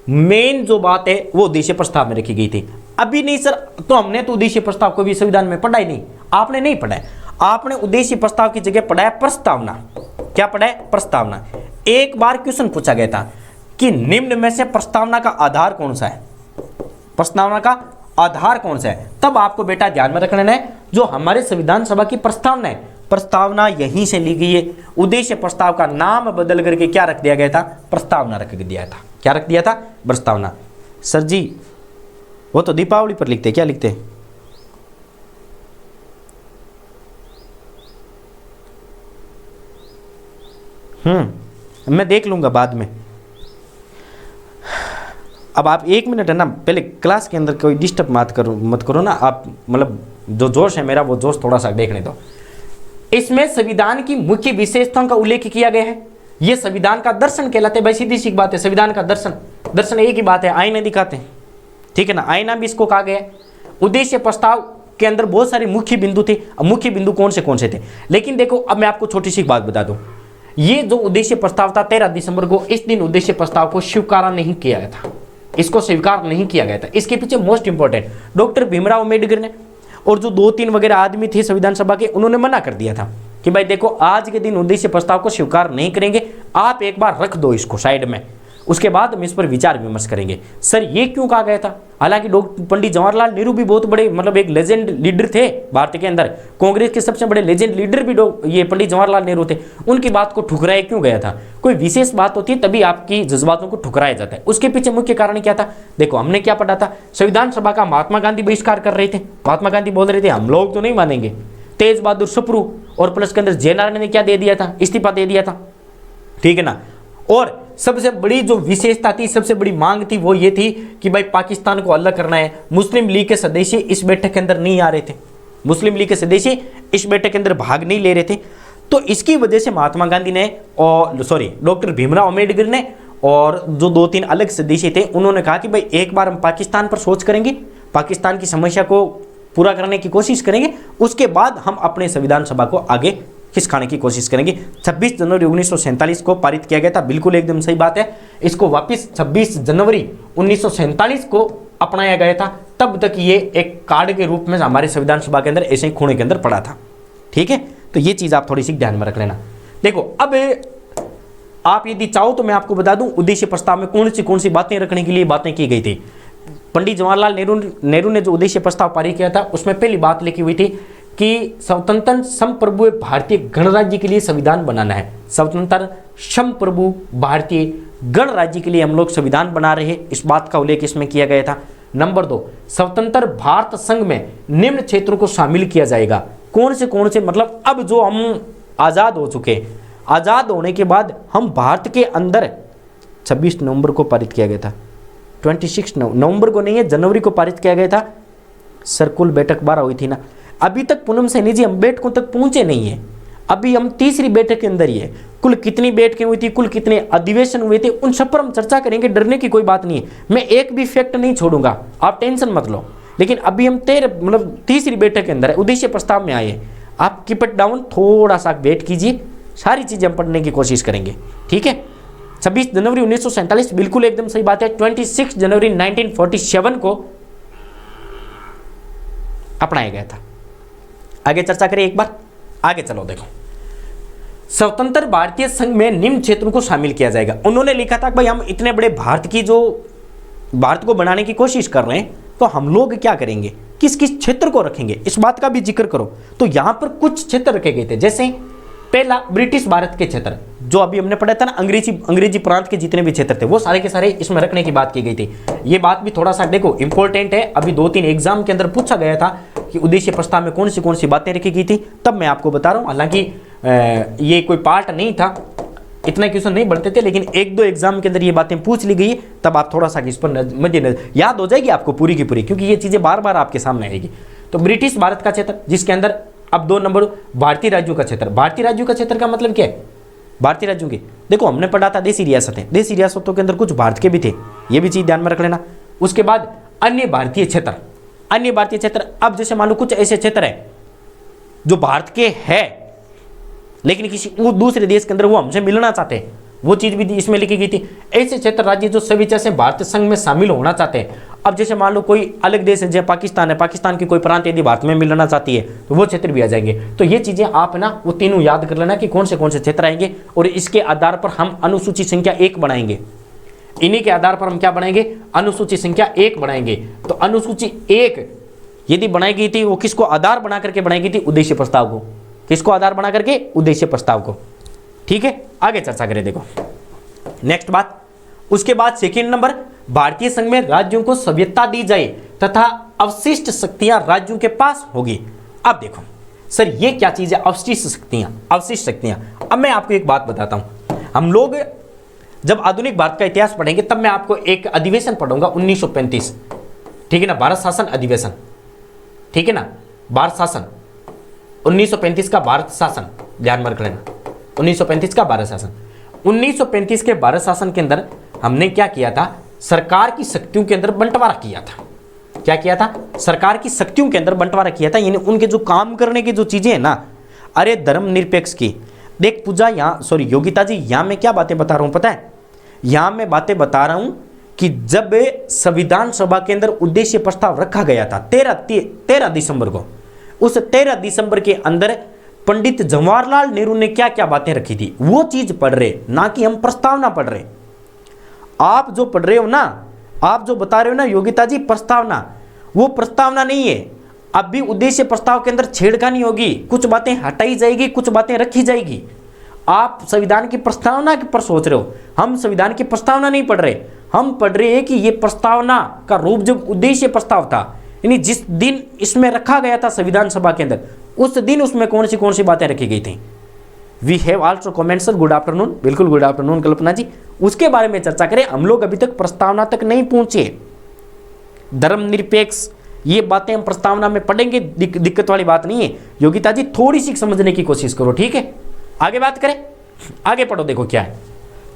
मेन जो बात है वो उद्देश्य प्रस्ताव में रखी गई थी। अभी नहीं सर, तो हमने तो उद्देश्य प्रस्ताव को भी संविधान में पढ़ा ही नहीं। आपने नहीं पढ़ा है, आपने उद्देश्य प्रस्ताव की जगह पढ़ा है प्रस्तावना। क्या पढ़ा है? प्रस्तावना। एक बार क्वेश्चन पूछा गया था कि निम्न में से प्रस्तावना का आधार कौन सा है, प्रस्तावना का आधार कौन सा है, तब आपको बेटा ध्यान में रखना है जो हमारे संविधान सभा की प्रस्तावना है, प्रस्तावना यहीं से ली गई है। उद्देश्य प्रस्ताव का नाम बदल करके क्या रख दिया गया था? प्रस्तावना रख दिया था। क्या रख दिया था? प्रस्तावना। सर जी वो तो दीपावली पर लिखते, क्या लिखते? मैं देख लूंगा बाद में। अब आप 1 मिनट है ना, पहले क्लास के अंदर कोई डिस्टर्ब मत करो ना आप, मतलब जो जोश है मेरा वो जोश थोड़ा सा देखने दो। इसमें संविधान की मुख्य विशेषताओं का उल्लेख किया गया है। यह संविधान का दर्शन कहलाते हैं भाई, सीधी सी बात है। संविधान का दर्शन, दर्शन एक ही बात है, आईने दिखाते हैं, ठीक है ना, आईना भी इसको कहा गया है। उद्देश्य प्रस्ताव के अंदर बहुत सारे मुख्य बिंदु थे। अब मुख्य बिंदु कौन से थे, लेकिन देखो अब मैं आपको छोटी सी बात बता दूं। ये जो उद्देश्य प्रस्ताव था 13 दिसंबर को, इस दिन उद्देश्य प्रस्ताव को स्वीकार नहीं किया गया था, इसको स्वीकार नहीं किया गया था। इसके पीछे most important doctor Bhimrao Ambedkar ने और जो 2-3 वगैरह आदमी थे संविधान सभा के, उन्होंने मना कर दिया था कि भाई देखो आज के दिन उद्देश्य प्रस्ताव को स्वीकार नहीं करेंगे, आप एक बार रख दो इसको साइड में, उसके बाद हम इस पर विचार विमर्श करेंगे। सर ये क्यों कहा गया था? हालांकि पंडित जवाहरलाल नेहरू भी बहुत बड़े मतलब एक लेजेंड लीडर थे भारत के अंदर, कांग्रेस के सबसे बड़े लेजेंड लीडर भी ये पंडित जवाहरलाल नेहरू थे। उनकी बात को ठुकराया क्यों गया था? कोई विशेष बात होती है तभी आपकी जज्बातों को ठुकराया जाता है। उसके पीछे मुख्य कारण क्या था? देखो हमने क्या पढ़ा था, संविधान सभा का महात्मा गांधी बहिष्कार कर रहे थे। महात्मा गांधी बोल रहे थे हम लोग तो नहीं मानेंगे। तेज बहादुर सप्रू और प्लस के अंदर जयनारायण ने क्या दे दिया था? इस्तीफा दे दिया था, ठीक है ना। और सबसे बड़ी जो विशेषता थी, सबसे बड़ी मांग थी, वो ये थी कि भाई पाकिस्तान को अलग करना है। मुस्लिम लीग के सदस्य इस बैठक के अंदर नहीं आ रहे थे, मुस्लिम लीग के सदस्य इस बैठक के अंदर भाग नहीं ले रहे थे। तो इसकी वजह से महात्मा गांधी ने और डॉक्टर भीमराव अम्बेडकर ने और जो 2-3 अलग सदस्य थे, उन्होंने कहा कि भाई एक बार हम पाकिस्तान पर सोच करेंगे, पाकिस्तान की समस्या को पूरा करने की कोशिश करेंगे, उसके बाद हम अपने संविधान सभा को आगे खिसकाने की कोशिश करेंगे। 26 जनवरी 1947 को पारित किया गया था, बिल्कुल एकदम सही बात है। इसको वापस 26 जनवरी 1947 को अपनाया गया था। तब तक ये एक कार्ड के रूप में हमारे संविधान सभा के अंदर ऐसे ही खूणे के अंदर पड़ा था, ठीक है। तो ये चीज आप थोड़ी सी ध्यान में रख लेना। देखो अब आप यदि चाहो तो मैं आपको बता दूं उद्देश्य प्रस्ताव में कौन सी बातें रखने के लिए बातें की गई थी। पंडित जवाहरलाल नेहरू ने जो उद्देश्य प्रस्ताव पारित किया था उसमें पहली बात लिखी हुई थी कि स्वतंत्र संप्रभु भारतीय गणराज्य के लिए संविधान बनाना है। स्वतंत्र संप्रभु भारतीय गणराज्य के लिए हम लोग संविधान बना रहे हैं, इस बात का उल्लेख इसमें किया गया था। नंबर 2, स्वतंत्र भारत संघ में निम्न क्षेत्रों को शामिल किया जाएगा। कौन से मतलब अब जो हम आज़ाद हो चुके, आज़ाद होने के बाद हम भारत के अंदर 26 नवंबर को पारित किया गया था, 26 नवंबर को नहीं है, जनवरी को पारित किया गया था। सर कुल बैठक 12 हुई थी ना, अभी तक पूनम सैनी जी हम बैठकों तक पहुंचे नहीं है, अभी हम तीसरी बैठक के अंदर ही है। कुल कितनी बैठकें हुई थी, कुल कितने अधिवेशन हुए थे, उन सब पर हम चर्चा करेंगे, डरने की कोई बात नहीं है। मैं एक भी फैक्ट नहीं छोड़ूंगा, आप टेंशन मत लो। लेकिन अभी हम तीसरी बैठक के अंदर है, उद्देश्य प्रस्ताव में आए। आप कीप इट डाउन, थोड़ा सा वेट कीजिए, सारी चीजें हम पढ़ने की कोशिश करेंगे, ठीक है। 26 जनवरी 1947 बिल्कुल एकदम सही बात है। 26 जनवरी 1947 को अपनाया गया था। आगे चर्चा करें एक बार, आगे चलो। देखो स्वतंत्र भारतीय संघ में निम्न क्षेत्रों को शामिल किया जाएगा। उन्होंने लिखा था कि भाई हम इतने बड़े भारत को बनाने की कोशिश कर रहे हैं, तो हम लोग क्या करेंगे, किस किस क्षेत्र को रखेंगे, इस बात का भी जिक्र करो। तो यहां पर कुछ क्षेत्र रखे गए थे, जैसे पहला, ब्रिटिश भारत के क्षेत्र, जो अभी हमने पढ़ा था ना, अंग्रेजी प्रांत के जितने भी क्षेत्र थे वो सारे के सारे इसमें रखने की बात की गई थी। ये बात भी थोड़ा सा देखो इंपॉर्टेंट है, अभी 2-3 एग्जाम के अंदर पूछा गया था कि उद्देश्य प्रस्ताव में कौन सी बातें रखी गई थी, तब मैं आपको बता रहा हूँ। हालांकि ये कोई पार्ट नहीं था, इतना क्वेश्चन नहीं बढ़ते थे, लेकिन 1-2 एग्जाम के अंदर ये बातें पूछ ली गई, तब आप थोड़ा सा इस पर मद्देनजर याद हो जाएगी आपको पूरी की पूरी, क्योंकि ये चीजें बार बार आपके सामने आएगी। तो ब्रिटिश भारत का क्षेत्र, जिसके अंदर अब 2 नंबर भारतीय राज्यों का क्षेत्र। भारतीय राज्यों का क्षेत्र का मतलब क्या है? भारतीय राज्यों की, देखो हमने पढ़ा था देशी रियासतें, देशी रियासतों के अंदर कुछ भारत के भी थे, ये भी चीज ध्यान में रख लेना। उसके बाद अन्य भारतीय क्षेत्र, अन्य भारतीय क्षेत्र, अब जैसे मान लो कुछ ऐसे क्षेत्र है जो भारत के है लेकिन किसी दूसरे देश के अंदर वो हमसे मिलना चाहते हैं, वो चीज भी इसमें लिखी गई थी। ऐसे क्षेत्र राज्य जो स्वेच्छा से भारतीय संघ में शामिल होना चाहते हैं। अब जैसे मान लो कोई अलग देश है, जैसे पाकिस्तान है, पाकिस्तान की कोई प्रांत यदि भारत में मिलना चाहती है तो वो क्षेत्र भी आ जाएंगे। तो ये चीजें आप ना वो तीनों याद कर लेना कि कौन से क्षेत्र आएंगे, और इसके आधार पर हम अनुसूची संख्या 1 बनाएंगे। इन्हीं के आधार पर हम क्या बनाएंगे? अनुसूची संख्या 1 बनाएंगे। तो अनुसूची 1 यदि बनाई गई थी, वो किसको आधार बना करके बनाई गई थी? उद्देश्य प्रस्ताव को। किसको आधार बना करके? उद्देश्य प्रस्ताव को। ठीक है, आगे चर्चा करें। देखो नेक्स्ट बात, उसके बाद सेकंड नंबर, भारतीय संघ में राज्यों को स्वायत्तता दी जाए तथा अवशिष्ट शक्तियां राज्यों के पास होगी। अब देखो सर ये क्या चीज है? अवशिष्ट शक्तियां, अवशिष्ट शक्तियां। अब मैं आपको एक बात बताता हूं, हम लोग जब आधुनिक भारत का इतिहास पढ़ेंगे तब मैं आपको एक अधिवेशन पढ़ूंगा 1935, ठीक है ना, भारत शासन अधिवेशन, ठीक है ना, भारत शासन 1935 का भारत शासन, ध्यान में रख लेना 1935 का भारत शासन। 1935 के भारत शासन के अंदर हमने क्या किया था? सरकार की शक्तियों के अंदर बंटवारा किया था। क्या किया था? सरकार की शक्तियों के अंदर बंटवारा किया था, यानी उनके जो काम करने की जो चीजें है ना, अरे धर्मनिरपेक्ष की देख पूजा, यहाँ सॉरी योगिता जी, यहाँ मैं क्या बातें बता रहा हूं पता है? यहाँ मैं बातें बता रहा हूं कि जब संविधान सभा के अंदर उद्देश्य प्रस्ताव रखा गया था 13 दिसंबर को, उस 13 दिसंबर के अंदर पंडित जवाहरलाल नेहरू ने क्या क्या बातें रखी थी वो चीज पढ़ रहे, ना कि हम प्रस्तावना पढ़ रहे। आप जो पढ़ रहे हो ना, आप जो बता रहे हो ना योगिता जी प्रस्तावना, वो प्रस्तावना नहीं है। अब भी उद्देश्य प्रस्ताव के अंदर छेड़खानी होगी, कुछ बातें हटाई जाएगी, कुछ बातें रखी जाएगी। आप संविधान की प्रस्तावना पर सोच रहे हो, हम संविधान की प्रस्तावना नहीं पढ़ रहे, हम पढ़ रहे हैं कि ये प्रस्तावना का रूप जब उद्देश्य प्रस्ताव था, यानी जिस दिन इसमें रखा गया था संविधान सभा के अंदर, उस दिन उसमें कौन सी बातें रखी गई थी। We have also comment sir, good afternoon, बिल्कुल गुड आफ्टरनून कल्पना जी। उसके बारे में चर्चा करें, हम लोग अभी तक प्रस्तावना तक नहीं पहुंचे। धर्मनिरपेक्ष ये बातें हम प्रस्तावना में पढ़ेंगे, दिक्कत वाली बात नहीं है। योगिता जी थोड़ी सी समझने की कोशिश करो, ठीक है। आगे बात करें, आगे पढ़ो। देखो क्या है,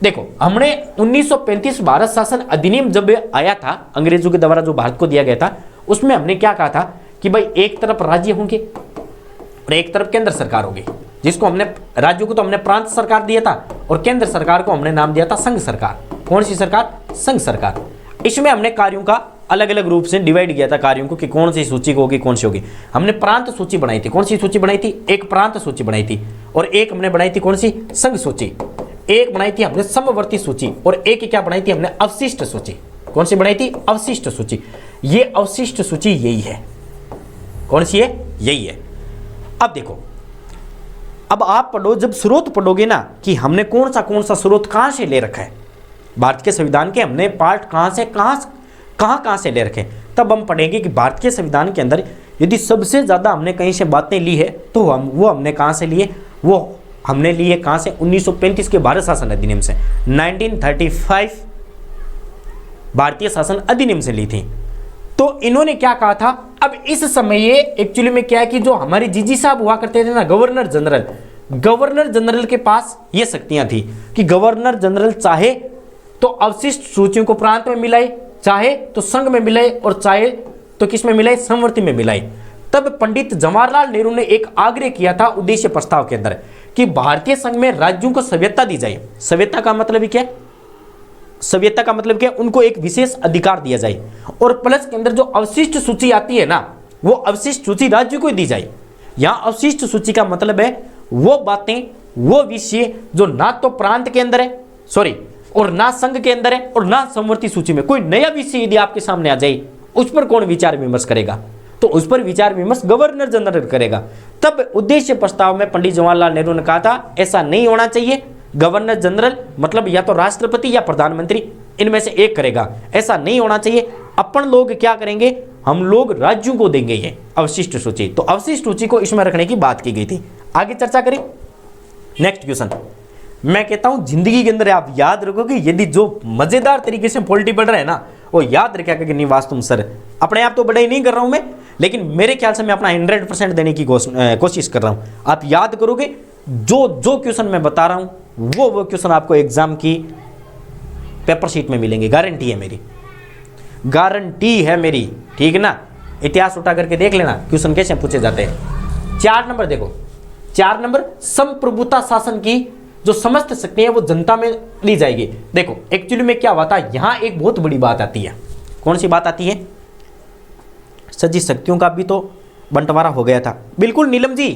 देखो हमने 1935 भारत शासन अधिनियम जब आया था, अंग्रेजों के द्वारा जो भारत को दिया गया था, उसमें हमने क्या कहा था कि भाई एक तरफ राज्य होंगे और एक तरफ केंद्र सरकार होगी, जिसको हमने राज्यों को तो हमने प्रांत सरकार दिया था और केंद्र सरकार को हमने नाम दिया था संघ सरकार। कौन सी सरकार? संघ सरकार। इसमें हमने कार्यों का अलग अलग रूप से डिवाइड किया था कार्यों को कि कौन सी सूची होगी, कौन सी होगी। हमने प्रांत सूची बनाई थी। कौन सी सूची बनाई थी? एक प्रांत सूची बनाई थी, और एक हमने बनाई थी कौन सी? संघ सूची। एक बनाई थी हमने समवर्ती सूची, और एक क्या बनाई थी हमने? अवशिष्ट सूची। कौन सी बनाई थी? अवशिष्ट सूची। ये अवशिष्ट सूची यही है। कौन सी है? यही है। अब देखो, अब आप पढ़ो, जब स्रोत पढ़ोगे ना कि हमने कौन सा स्रोत कहां से ले रखा है, भारत के संविधान के हमने पार्ट कहां से ले रखे, तब हम पढ़ेंगे कि भारत के संविधान के अंदर यदि सबसे ज्यादा हमने कहीं से बातें ली है तो हमने कहां से लिए? वो हमने लिए कहां से? 1935 के भारत शासन अधिनियम से, 1935 भारतीय शासन अधिनियम से ली थी। तो इन्होंने क्या कहा था? अब इस समय ये एक्चुअली में क्या है कि जो हमारे जीजी साहब हुआ करते थे ना, गवर्नर जनरल के पास ये शक्तियां थी कि गवर्नर जनरल चाहे तो अवशिष्ट सूचियों को प्रांत में मिलाए, चाहे तो संघ में मिलाए, और चाहे तो किस में मिलाए? समवर्ती में मिलाए। तब पंडित जवाहरलाल नेहरू ने एक आग्रह किया था उद्देश्य प्रस्ताव के अंदर कि भारतीय संघ में राज्यों को स्वायत्तता दी जाए। स्वायत्तता का मतलब क्या है? स्वायत्तता का मतलब क्या? उनको एक विशेष अधिकार दिया जाए, और प्लस के अंदर जो अवशिष्ट सूची आती है ना, वो अवशिष्ट सूची राज्य को दी जाए। यहां अवशिष्ट सूची का मतलब है वो बातें, वो विषय जो ना तो प्रांत के अंदर है, सॉरी, और ना संघ के अंदर है, और ना समवर्ती सूची में। कोई नया विषय यदि आपके सामने आ जाए, उस पर कौन विचार विमर्श करेगा? तो उस पर विचार विमर्श गवर्नर जनरल करेगा। तब उद्देश्य प्रस्ताव में पंडित जवाहरलाल नेहरू ने कहा था ऐसा नहीं होना चाहिए, गवर्नर जनरल मतलब या तो राष्ट्रपति या प्रधानमंत्री इनमें से एक करेगा, ऐसा नहीं होना चाहिए। अपन लोग क्या करेंगे, हम लोग राज्यों को देंगे ये अवशिष्ट सूची। तो अवशिष्ट सूची को इसमें रखने की बात की गई थी। आगे चर्चा करें। नेक्स्ट क्वेश्चन, मैं कहता हूं जिंदगी के अंदर आप याद रखोगे, यदि जो मजेदार तरीके से पॉलिटी पढ़ रहे हैं ना वो याद रखा कि नहीं वास्तव सर अपने आप तो बड़ा ही नहीं कर रहा हूं मैं, लेकिन मेरे ख्याल से मैं अपना 100% देने की कोशिश कर रहा हूं। आप याद करोगे जो जो क्वेश्चन मैं बता रहा हूं वो क्वेश्चन आपको एग्जाम की पेपर शीट में मिलेंगे, गारंटी है मेरी, गारंटी है मेरी, ठीक है ना। इतिहास उठा करके देख लेना क्वेश्चन कैसे पूछे जाते हैं। 4 नंबर देखो, 4 नंबर संप्रभुता शासन की जो समस्त शक्तियां वो जनता में ली जाएगी। देखो एक्चुअली में क्या हुआ था, यहां एक बहुत बड़ी बात आती है। कौन सी बात आती है सर जी? शक्तियों का भी तो बंटवारा हो गया था। बिल्कुल नीलम जी,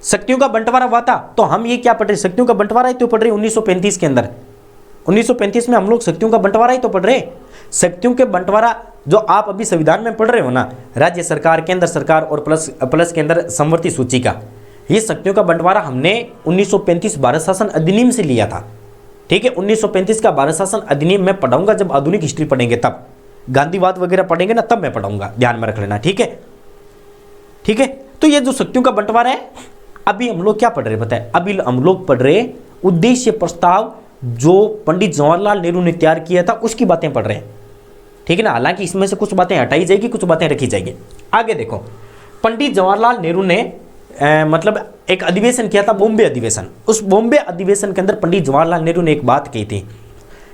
शक्तियों का बंटवारा हुआ था। तो हम ये क्या पढ़ रहे, शक्तियों का बंटवारा ही तो पढ़ रहे 1935 के अंदर। 1935 में हम लोग शक्तियों का बंटवारा ही तो पढ़ रहे। शक्तियों के बंटवारा जो आप अभी संविधान में पढ़ रहे हो ना, राज्य सरकार, केंद्र सरकार और प्लस के अंदर समवर्ती सूची का, ये शक्तियों का बंटवारा हमने 1935 भारत शासन अधिनियम से लिया था। ठीक है, 1935 का भारत शासन अधिनियम मैं पढ़ाऊंगा जब आधुनिक हिस्ट्री पढ़ेंगे, तब गांधीवाद वगैरह पढ़ेंगे ना तब मैं पढ़ाऊंगा, ध्यान में रख लेना। ठीक है, ठीक है। तो ये जो शक्तियों का बंटवारा है, अभी हम लोग क्या पढ़ रहे बताए, अभी हम लोग पढ़ रहे उद्देश्य प्रस्ताव जो पंडित जवाहरलाल नेहरू ने तैयार किया था उसकी बातें पढ़ रहे हैं। ठीक है ना, हालांकि इसमें से कुछ बातें हटाई जाएगी, कुछ बातें रखी जाएगी। आगे देखो, पंडित जवाहरलाल नेहरू ने मतलब एक अधिवेशन किया था, बॉम्बे अधिवेशन। उस बॉम्बे अधिवेशन के अंदर पंडित जवाहरलाल नेहरू ने एक बात कही थी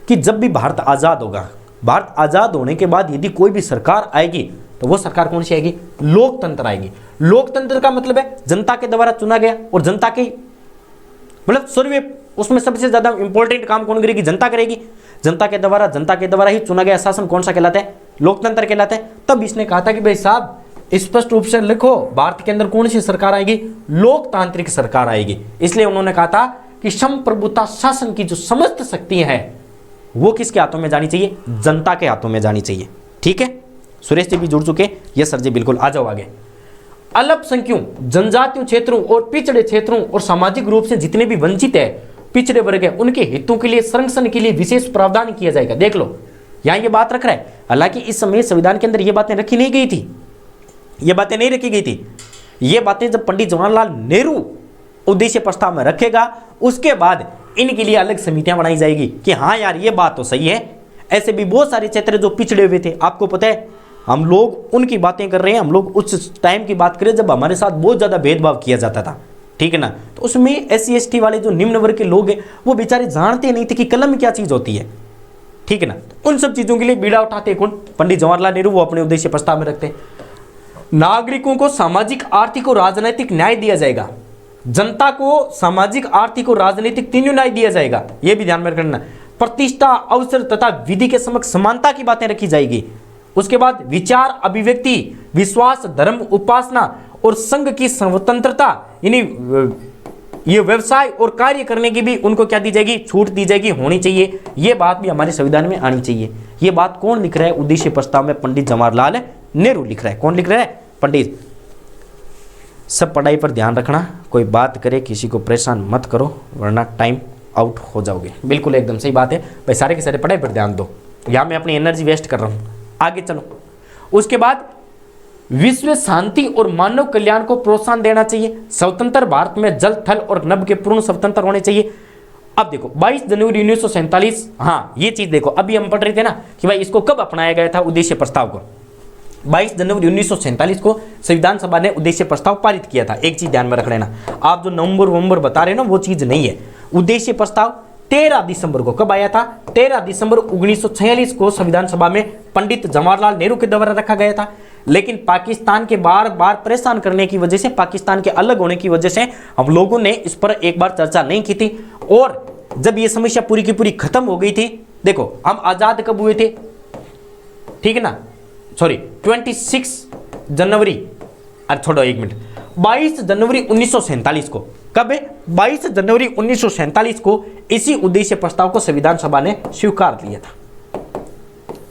कि जब भी भारत आज़ाद होगा, भारत आज़ाद होने के बाद यदि कोई भी सरकार आएगी तो वो सरकार कौन सी आएगी, लोकतंत्र आएगी। लोकतंत्र का मतलब है जनता के द्वारा चुना गया, और जनता के मतलब सर्वे, उसमें सबसे ज्यादा इंपॉर्टेंट काम कौन करेगी, जनता करेगी। जनता के द्वारा ही चुना गया शासन कौन सा कहलाता है, लोकतंत्र कहलाता है। तब इसने कहा था कि भाई साहब स्पष्ट रूप से लिखो भारत के अंदर कौन सी सरकार आएगी, लोकतांत्रिक सरकार आएगी। इसलिए उन्होंने कहा था कि संप्रभुता शासन की जो समस्त शक्तियां हैं वो किसके हाथों में जानी चाहिए, जनता के हाथों में जानी चाहिए। ठीक है, सुरेश जी भी जुड़ चुके, यस सर जी बिल्कुल, आ जाओ आगे। अल्पसंख्यों, जनजातीय क्षेत्रों और पिछड़े क्षेत्रों और सामाजिक रूप से जितने भी वंचित है, पिछड़े वर्ग है, उनके हितों के लिए, संरक्षण के लिए विशेष प्रावधान किया जाएगा। देख लो यहां ये बात रख रहा है, हालांकि इस समय संविधान के अंदर ये बातें रखी नहीं गई थी, ये बातें नहीं रखी गई थी। ये बातें जब पंडित जवाहरलाल नेहरू उद्देश्य प्रस्ताव में रखेगा, उसके बाद इनके लिए अलग समितियां बनाई जाएगी कि हाँ यार ये बात तो सही है। ऐसे भी बहुत सारे क्षेत्र जो पिछड़े हुए थे, आपको पता है, हम लोग उनकी बातें कर रहे हैं। हम लोग उस टाइम की बात करें जब हमारे साथ बहुत ज्यादा भेदभाव किया जाता था, ठीक है ना। तो उसमें SC/ST वाले जो निम्न वर्ग के लोग हैं वो बेचारे जानते नहीं थे कि कलम क्या चीज होती है, ठीक है ना। तो उन सब चीजों के लिए बीड़ा उठाते कौन, पंडित जवाहरलाल नेहरू, वो अपने उद्देश्य प्रस्ताव में रखते हैं। नागरिकों को सामाजिक, आर्थिक और राजनीतिक न्याय दिया जाएगा। जनता को सामाजिक, आर्थिक और राजनीतिक तीनों न्याय दिया जाएगा, यह भी ध्यान में रखना। प्रतिष्ठा, अवसर तथा विधि के समक्ष समानता की बातें रखी जाएगी। उसके बाद विचार, अभिव्यक्ति, विश्वास, धर्म, उपासना और संघ की स्वतंत्रता, यानी ये व्यवसाय और कार्य करने की भी उनको क्या दी जाएगी, छूट दी जाएगी, होनी चाहिए। ये बात भी हमारे संविधान में आनी चाहिए। ये बात कौन लिख रहा है उद्देश्य प्रस्ताव में, पंडित जवाहरलाल नेहरू लिख रहा है। कौन लिख रहा है, पंडित। सब पढ़ाई पर ध्यान रखना, कोई बात करे किसी को परेशान मत करो वरना टाइम आउट हो जाओगे। बिल्कुल एकदम सही बात है भाई, सारे के सारे पढ़ाई पर ध्यान दो, यहाँ मैं अपनी एनर्जी वेस्ट कर रहा हूँ। आगे चलो, उसके बाद विश्व शांति और मानव कल्याण को प्रोत्साहन देना चाहिए। स्वतंत्र भारत में जल, थल और नभ के पूर्ण स्वतंत्र होने चाहिए। अब देखो 22 जनवरी 1947, हाँ ये चीज देखो, अभी हम पढ़ रहे थे ना कि भाई इसको कब अपनाया गया था उद्देश्य प्रस्ताव को, 22 जनवरी 1947 को संविधान सभा ने उद्देश्य प्रस्ताव पारित किया था। एक चीज ध्यान में रख लेना, आप जो नवंबर बता रहे हो ना वो चीज नहीं है। उद्देश्य प्रस्ताव 13 दिसंबर को कब आया था, 13 दिसंबर 1946 को संविधान सभा में पंडित जवाहरलाल नेहरू के द्वारा रखा गया था। लेकिन पाकिस्तान के बार बार परेशान करने की वजह से, पाकिस्तान के अलग होने की वजह से हम लोगों ने इस पर एक बार चर्चा नहीं की थी। और जब ये समस्या पूरी की पूरी खत्म हो गई थी, देखो हम आजाद कब हुए थे, ठीक है ना, सॉरी 26 जनवरी, अरे छोड़ो एक मिनट, 22 जनवरी 1947 को, कब है, 22 जनवरी 1947 को इसी उद्देश्य प्रस्ताव को संविधान सभा ने स्वीकार लिया था,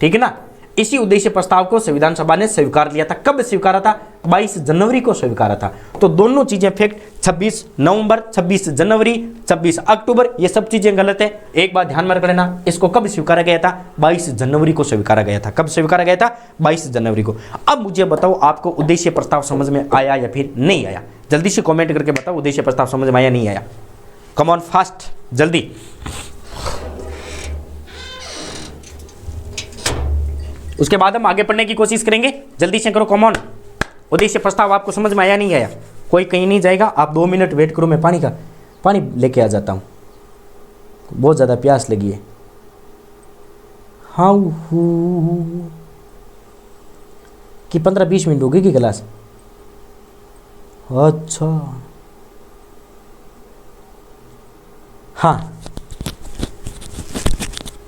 ठीक है ना। इसी उद्देश्य प्रस्ताव को संविधान सभा ने स्वीकार लिया था। कब स्वीकारा था? 22 जनवरी को स्वीकारा था। तो दोनों चीजें फैक्ट, 26 नवंबर, 26 जनवरी, 26 अक्टूबर, ये सब चीजें गलत है। एक बात ध्यान में रख लेना, इसको कब स्वीकारा गया था? 22 जनवरी को स्वीकारा गया था। कब स्वीकारा गया था? 22 जनवरी को। अब मुझे बताओ, आपको उद्देश्य प्रस्ताव समझ में आया या फिर नहीं आया? जल्दी से कॉमेंट करके बताओ, उद्देश्य प्रस्ताव समझ में आया नहीं आया? कम ऑन फास्ट, जल्दी। उसके बाद हम आगे पढ़ने की कोशिश करेंगे। जल्दी से करो, कम ऑन। उद्देश्य प्रस्ताव आपको समझ में आया नहीं आया? कोई कहीं नहीं जाएगा, आप 2 मिनट वेट करो, मैं पानी लेके आ जाता हूँ, बहुत ज़्यादा प्यास लगी है। हाँ कि 15-20 मिनट होगी कि क्लास? अच्छा हाँ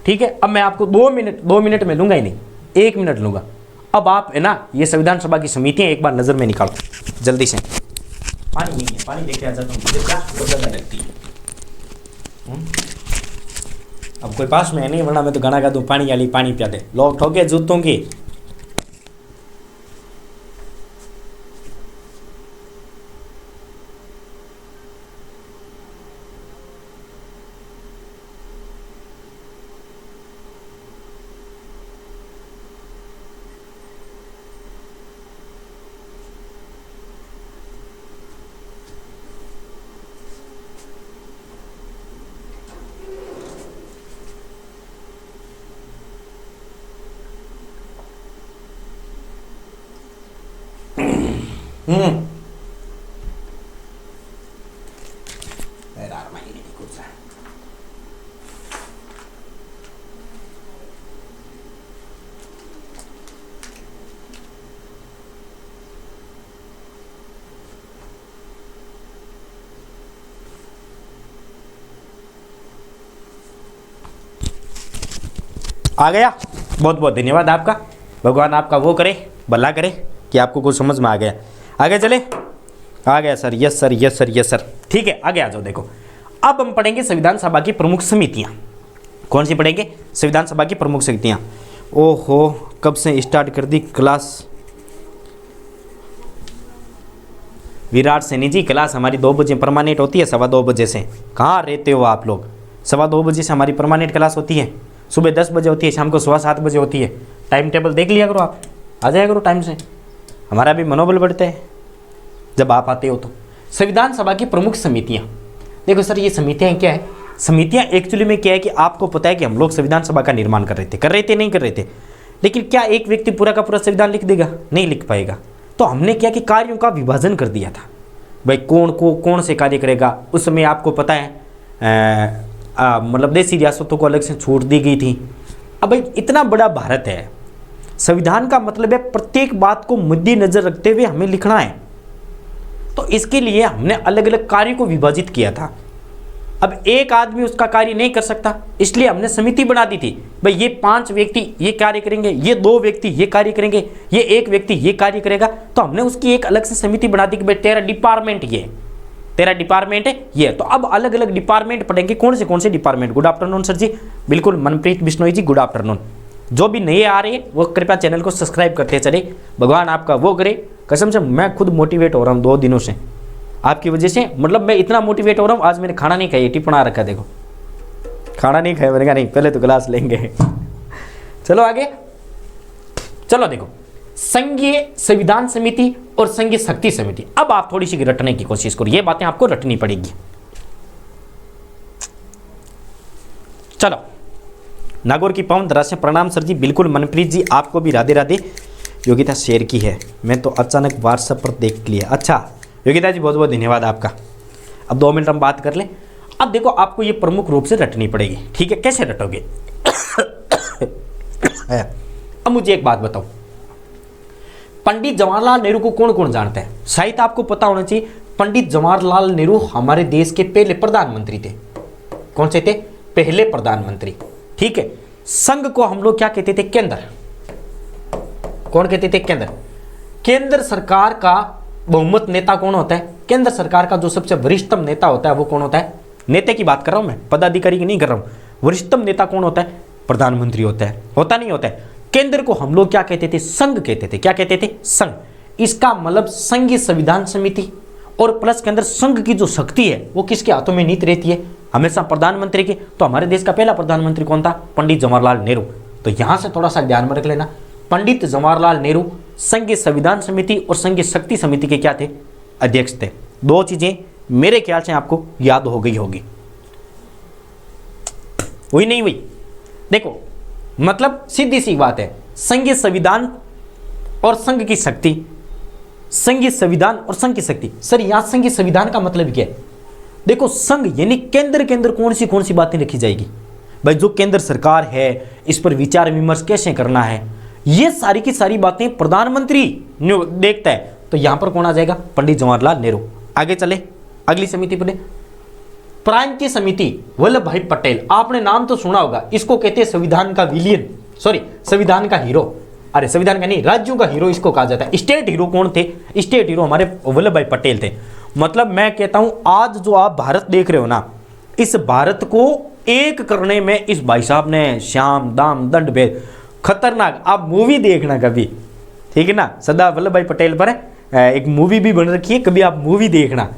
ठीक है। अब मैं आपको 2 मिनट में लूंगा ही नहीं, 1 मिनट लूंगा। अब आप है ना, ये संविधान सभा की समितियां एक बार नजर में निकालो जल्दी से। पानी नहीं है, पानी लेके आ जाता हूँ, मुझे प्यास बहुत ज़्यादा लगती है। अब कोई पास में नहीं, वरना मैं तो गाना गा दूँ, पानी वाली पानी पिया दे। लोग ठोके जूतों की। आ गया? बहुत बहुत धन्यवाद आपका। भगवान आपका वो करे, भला करे कि आपको कुछ समझ में आ गया। आगे चले? आ गया sir, yes sir, yes sir, yes sir. ठीक है, आगे आ जाओ। देखो, अब हम पढ़ेंगे संविधान सभा की प्रमुख समितियां। कौन सी पढ़ेंगे? संविधान सभा की प्रमुख समितियां। ओहो, कब से स्टार्ट कर दी क्लास? विराट सैनी जी, क्लास हमारी 2 बजे परमानेंट होती है, 2:15 बजे से। कहाँ रहते हो आप लोग? 2:15 बजे से हमारी परमानेंट क्लास होती है। सुबह 10 बजे होती है, शाम को 7:15 बजे होती है। टाइम टेबल देख लिया करो, आप आ जाया करो टाइम से, हमारा भी मनोबल बढ़ता है जब आप आते हो तो। संविधान सभा की प्रमुख समितियां, देखो सर ये समितियां क्या है? समितियां एक्चुअली में क्या है कि आपको पता है कि हम लोग संविधान सभा का निर्माण कर रहे थे, नहीं कर रहे थे। लेकिन क्या एक व्यक्ति पूरा का पूरा संविधान लिख देगा? नहीं लिख पाएगा। तो हमने क्या कि कार्यों का विभाजन कर दिया था। भाई कौन से कार्य करेगा? उस समय आपको पता है मतलब देशी रियासतों को अलग से छूट दी गई थी। अब भाई इतना बड़ा भारत है, संविधान का मतलब है प्रत्येक बात को मद्देनजर रखते हुए हमें लिखना है। तो इसके लिए हमने अलग अलग कार्य को विभाजित किया था। अब एक आदमी उसका कार्य नहीं कर सकता, इसलिए हमने समिति बना दी थी। भाई ये 5 व्यक्ति ये कार्य करेंगे, ये 2 व्यक्ति ये कार्य करेंगे, ये 1 व्यक्ति ये कार्य करेगा। तो हमने उसकी एक अलग से समिति बना दी कि भाई तेरा डिपार्टमेंट ये, तेरा डिपार्टमेंट है ये। तो अब अलग अलग डिपार्टमेंट पढ़ेंगे। कौन से डिपार्टमेंट? गुड आफ्टरनून सर जी, बिल्कुल मनप्रीत बिश्नोई जी, गुड आफ्टरनून। जो भी नए आ रहे हैं वो कृपया चैनल को सब्सक्राइब करते चले। भगवान आपका वो करे। कसम से मैं खुद मोटिवेट हो रहा हूँ 2 दिनों से आपकी वजह से। मतलब मैं इतना मोटिवेट हो रहा हूँ, आज मैंने खाना नहीं खाई, टिप्पण आ रखा है, देखो खाना नहीं खाया। मैंने कहा नहीं, पहले तो क्लास लेंगे। चलो आगे चलो। देखो, संघीय संविधान समिति और संघीय शक्ति समिति। अब आप थोड़ी सी रटने की कोशिश करो, ये बातें आपको रटनी पड़ेगी। चलो, नागौर की पवन धरा से प्रणाम सर जी। बिल्कुल मनप्रीत जी, आपको भी राधे राधे। योगिता शेयर की है, मैं तो अचानक व्हाट्सएप पर देख लिया। अच्छा योगिता जी, बहुत बहुत धन्यवाद आपका। अब 2 मिनट हम बात कर लें। अब देखो, आपको ये प्रमुख रूप से रटनी पड़ेगी, ठीक है? कैसे रटोगे? अब मुझे एक बात बताओ, पंडित जवाहरलाल नेहरू को कौन कौन जानता है? शायद आपको पता होना चाहिए, पंडित जवाहरलाल नेहरू हमारे देश के पहले प्रधानमंत्री थे। कौन से थे? पहले प्रधानमंत्री, ठीक है? संघ को हम लोग क्या कहते थे? केंद्र। कौन कहते थे? केंद्र। केंद्र सरकार का बहुमत नेता कौन होता है? केंद्र सरकार का जो सबसे वरिष्ठतम नेता होता है वो कौन होता है? नेता की बात कर रहा हूं मैं, पदाधिकारी की नहीं कर रहा हूं। वरिष्ठतम नेता कौन होता है? प्रधानमंत्री होता है। होता नहीं होता है? केंद्र को हम लोग क्या कहते थे? संघ कहते थे। क्या कहते थे? संघ। इसका मतलब संघीय संविधान समिति और प्लस के अंदर संघ की जो शक्ति है वो किसके हाथों में नीत रहती है? हमेशा प्रधानमंत्री की। तो हमारे देश का पहला प्रधानमंत्री कौन था? पंडित जवाहरलाल नेहरू। तो यहां से थोड़ा सा ध्यान में रख लेना, पंडित जवाहरलाल नेहरू संघीय संविधान समिति और संघीय शक्ति समिति के क्या थे? अध्यक्ष थे। दो चीजें मेरे ख्याल से आपको याद हो गई होगी। हुई नहीं हुई? देखो मतलब सीधी सी बात है, संघीय संविधान और संघ की शक्ति, संघीय संविधान और संघ की शक्ति। सर यहां संघीय संविधान का मतलब क्या है? देखो संघ यानी केंद्र के अंदर कौन सी बातें रखी जाएगी भाई, जो केंद्र सरकार है इस पर विचार विमर्श कैसे करना है, ये सारी की सारी बातें प्रधानमंत्री देखता है। तो यहां पर कौन आ जाएगा? पंडित जवाहरलाल नेहरू। आगे चले अगली समिति पर, प्रांतीय समिति वल्लभ भाई पटेल। आपने नाम तो सुना होगा, इसको कहते हैं संविधान का विलियन, सॉरी संविधान का हीरो। अरे संविधान का नहीं, राज्यों का हीरो इसको कहा जाता है। स्टेट हीरो कौन थे? स्टेट हीरो हमारे वल्लभ भाई पटेल थे। मतलब मैं कहता हूं आज जो आप भारत देख रहे हो ना, इस भारत को एक करने में इस भाई साहब ने श्याम दाम दंड भेद, खतरनाक। आप मूवी देखना कभी, ठीक है ना, सरदार वल्लभ भाई पटेल पर एक मूवी भी बन रखी है, कभी आप मूवी देखना।